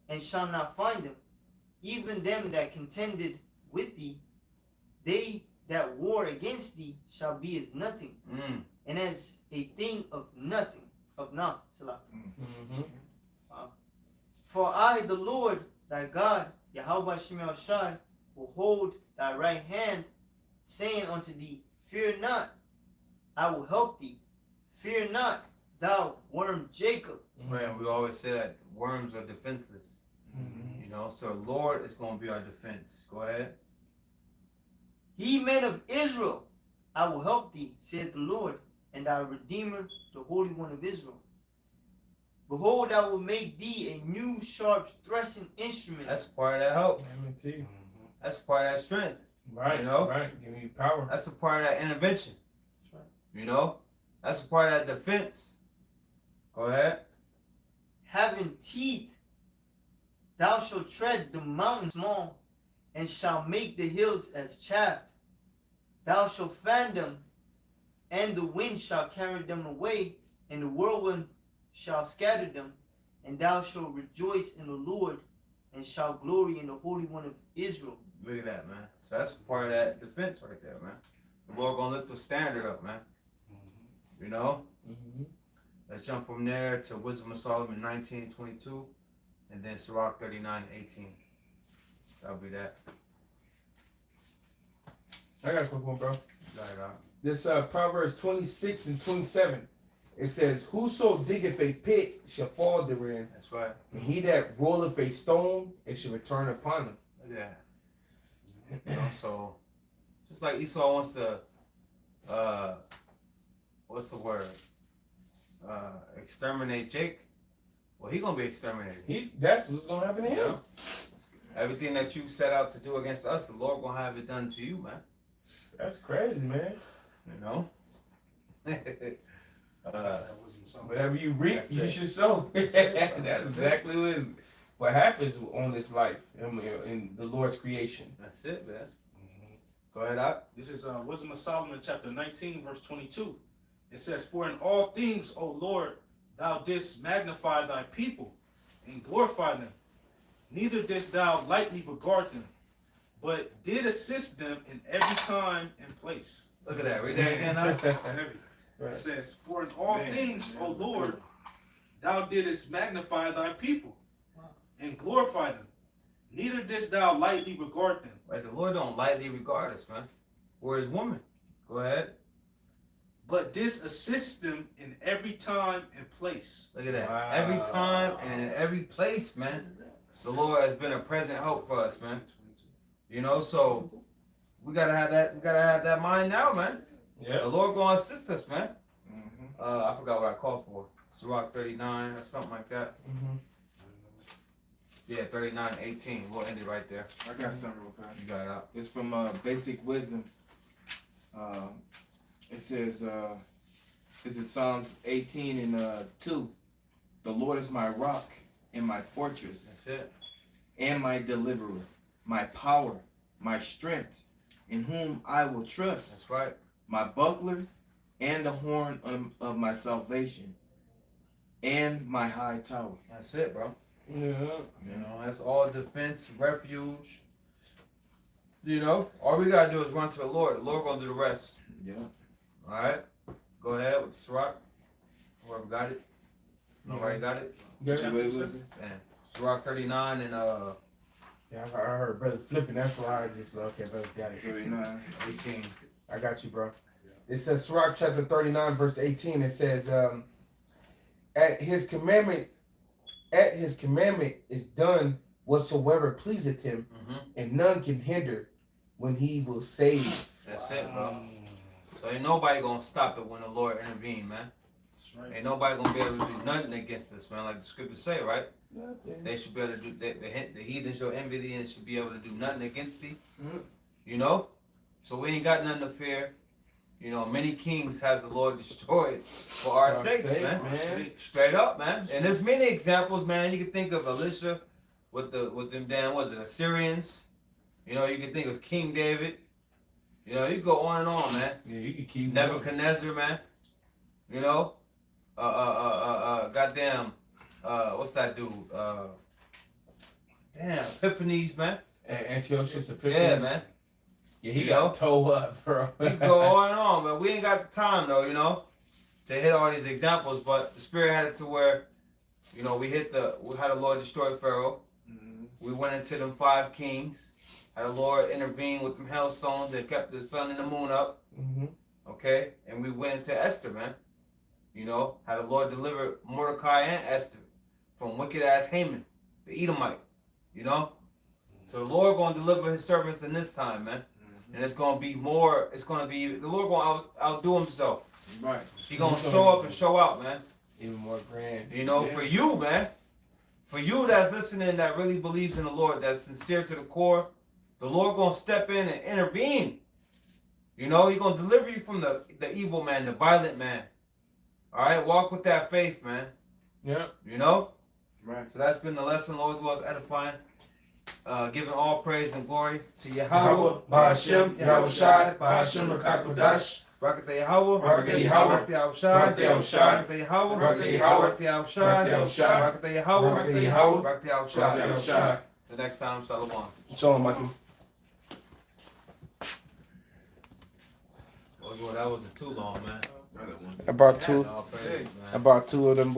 and shalt not find them, even them that contended with thee. They that war against thee shall be as nothing, and as a thing of nothing, of naught. Salah. For I, the Lord, thy God, Yahweh Shemel Shai, will hold thy right hand, saying unto thee, fear not, I will help thee. Fear not, thou worm Jacob. Man, we always say that worms are defenseless. You know, so the Lord is going to be our defense. Go ahead. Ye men of Israel, I will help thee, saith the Lord, and thy Redeemer, the Holy One of Israel. Behold, I will make thee a new sharp threshing instrument. That's part of that help. MT. That's part of that strength. Right. You know? Right. Give me power. That's a part of that intervention. That's right. You know? That's a part of that defense. Go ahead. Having teeth, thou shalt tread the mountain small, and shalt make the hills as chaff. Thou shalt fan them, and the wind shall carry them away, and the whirlwind shall scatter them, and thou shalt rejoice in the Lord, and shalt glory in the Holy One of Israel. Look at that, man. So that's a part of that defense right there, man. The Lord gonna lift the standard up, man. You know? Let's jump from there to Wisdom of Solomon 19:22, and then Sirach 39:18. That'll be that. I got a quick one, bro. Got it out. This Proverbs 26 and 27. It says, whoso diggeth a pit shall fall therein, That's right. and he that rolleth a stone, it shall return upon him. Look at that. You know, so just like Esau wants to what's the word? Exterminate Jake. Well, he gonna be exterminated. That's what's gonna happen to him. Yeah. Everything that you set out to do against us, the Lord gonna have it done to you, man. That's crazy, man. You know? Whatever you reap, That's you it. should sow. That's exactly what happens on this life in the Lord's creation. That's it, man. Go ahead, Doc. This is Wisdom of Solomon, chapter 19, verse 22. It says, for in all things, O Lord, thou didst magnify thy people and glorify them. Neither didst thou lightly regard them, but did assist them in every time and place. Look at that. Read that again, Doc. That's heavy. It says, for in all things, O Lord, thou didst magnify thy people and glorify them. Neither didst thou lightly regard them. Right, the Lord don't lightly regard us, man. We're his woman. Go ahead. But didst assist them in every time and place. Look at that. Wow. Every time and in every place, man. The Lord has been a present help for us, man. You know, so we gotta have that. We gotta have that mind now, man. The Yeah. Lord gonna assist us, man. I forgot what I called for. Sirach 39 or something like that. Mm-hmm. Yeah, 39:18. We'll end it right there. I got something real fast. You got it out. It's from Basic Wisdom. It says, this is Psalms 18 and 2. The Lord is my rock and my fortress That's it. and my deliverer, my power, my strength, in whom I will trust, That's right. my buckler and the horn of my salvation, and my high tower. That's it, bro. Yeah. You know, that's all defense, refuge. You know, all we gotta do is run to the Lord. The Lord gonna do the rest. Yeah. All right. Go ahead with Sirach. Whoever got it. Nobody got it. Yeah. Man. Sirach 39 and Yeah, I heard brother flipping. That's why I just okay, brother got it. 39. 18. I got you, bro. It says Sirach chapter 39, verse 18. It says, at his commandment is done whatsoever pleaseth him, and none can hinder when he will save. That's it, bro. So ain't nobody gonna stop it when the Lord intervene, man. That's right. Ain't nobody gonna be able to do nothing against us, man. Like the scriptures say, right? Nothing. They should be able to do. The heathens shall envy thee and should be able to do nothing against thee. Mhm. You know. So we ain't got nothing to fear. You know, many kings has the Lord destroyed for our sakes, man. Straight up, man. And there's many examples, man. You can think of Elisha with them damn, was it Assyrians? You know, you can think of King David. You know, you go on and on, man. Yeah, you can keep Nebuchadnezzar, man. You know, goddamn, what's that dude? Damn, Epiphanes, man. Antiochus Epiphanes. Yeah, man. Yeah, he You got know? toe up, bro. We can go on and on, man. We ain't got the time though, you know, to hit all these examples. But the Spirit had it to where, you know, we had the Lord destroy Pharaoh. We went into them 5 kings. Had the Lord intervene with them hailstones that kept the sun and the moon up. Mm-hmm. Okay, and we went into Esther, man. You know, had the Lord deliver Mordecai and Esther from wicked ass Haman, the Edomite. You know, so the Lord gonna deliver His servants in this time, man. And it's gonna be more. It's gonna be the Lord gonna outdo Himself. Right. He gonna show up and show out, man. Even more grand. You know, for you, man. For you that's listening, that really believes in the Lord, that's sincere to the core, the Lord gonna step in and intervene. You know, He gonna deliver you from the evil man, the violent man. All right, walk with that faith, man. Yeah. You know. Right. So that's been the lesson. Lord was edifying. Giving all praise and glory to Yahweh, Yahweh, Ba'ashem, Yahweh Shai, Ba'ashem, Rakakodash. Barak Yahweh, Barak Yahweh, Barak Yahushai, Barak Yahushai, Barak Yahweh, Barak Yahweh, Barak Yahushai, Barak Yahushai, Barak Yahweh, Barak Yahweh, Barak Barak Yahushai. Yahushai. Till next time, Shalom. Shalom, Michael. That wasn't too long, man. I brought two. All praise, man. I brought two of them.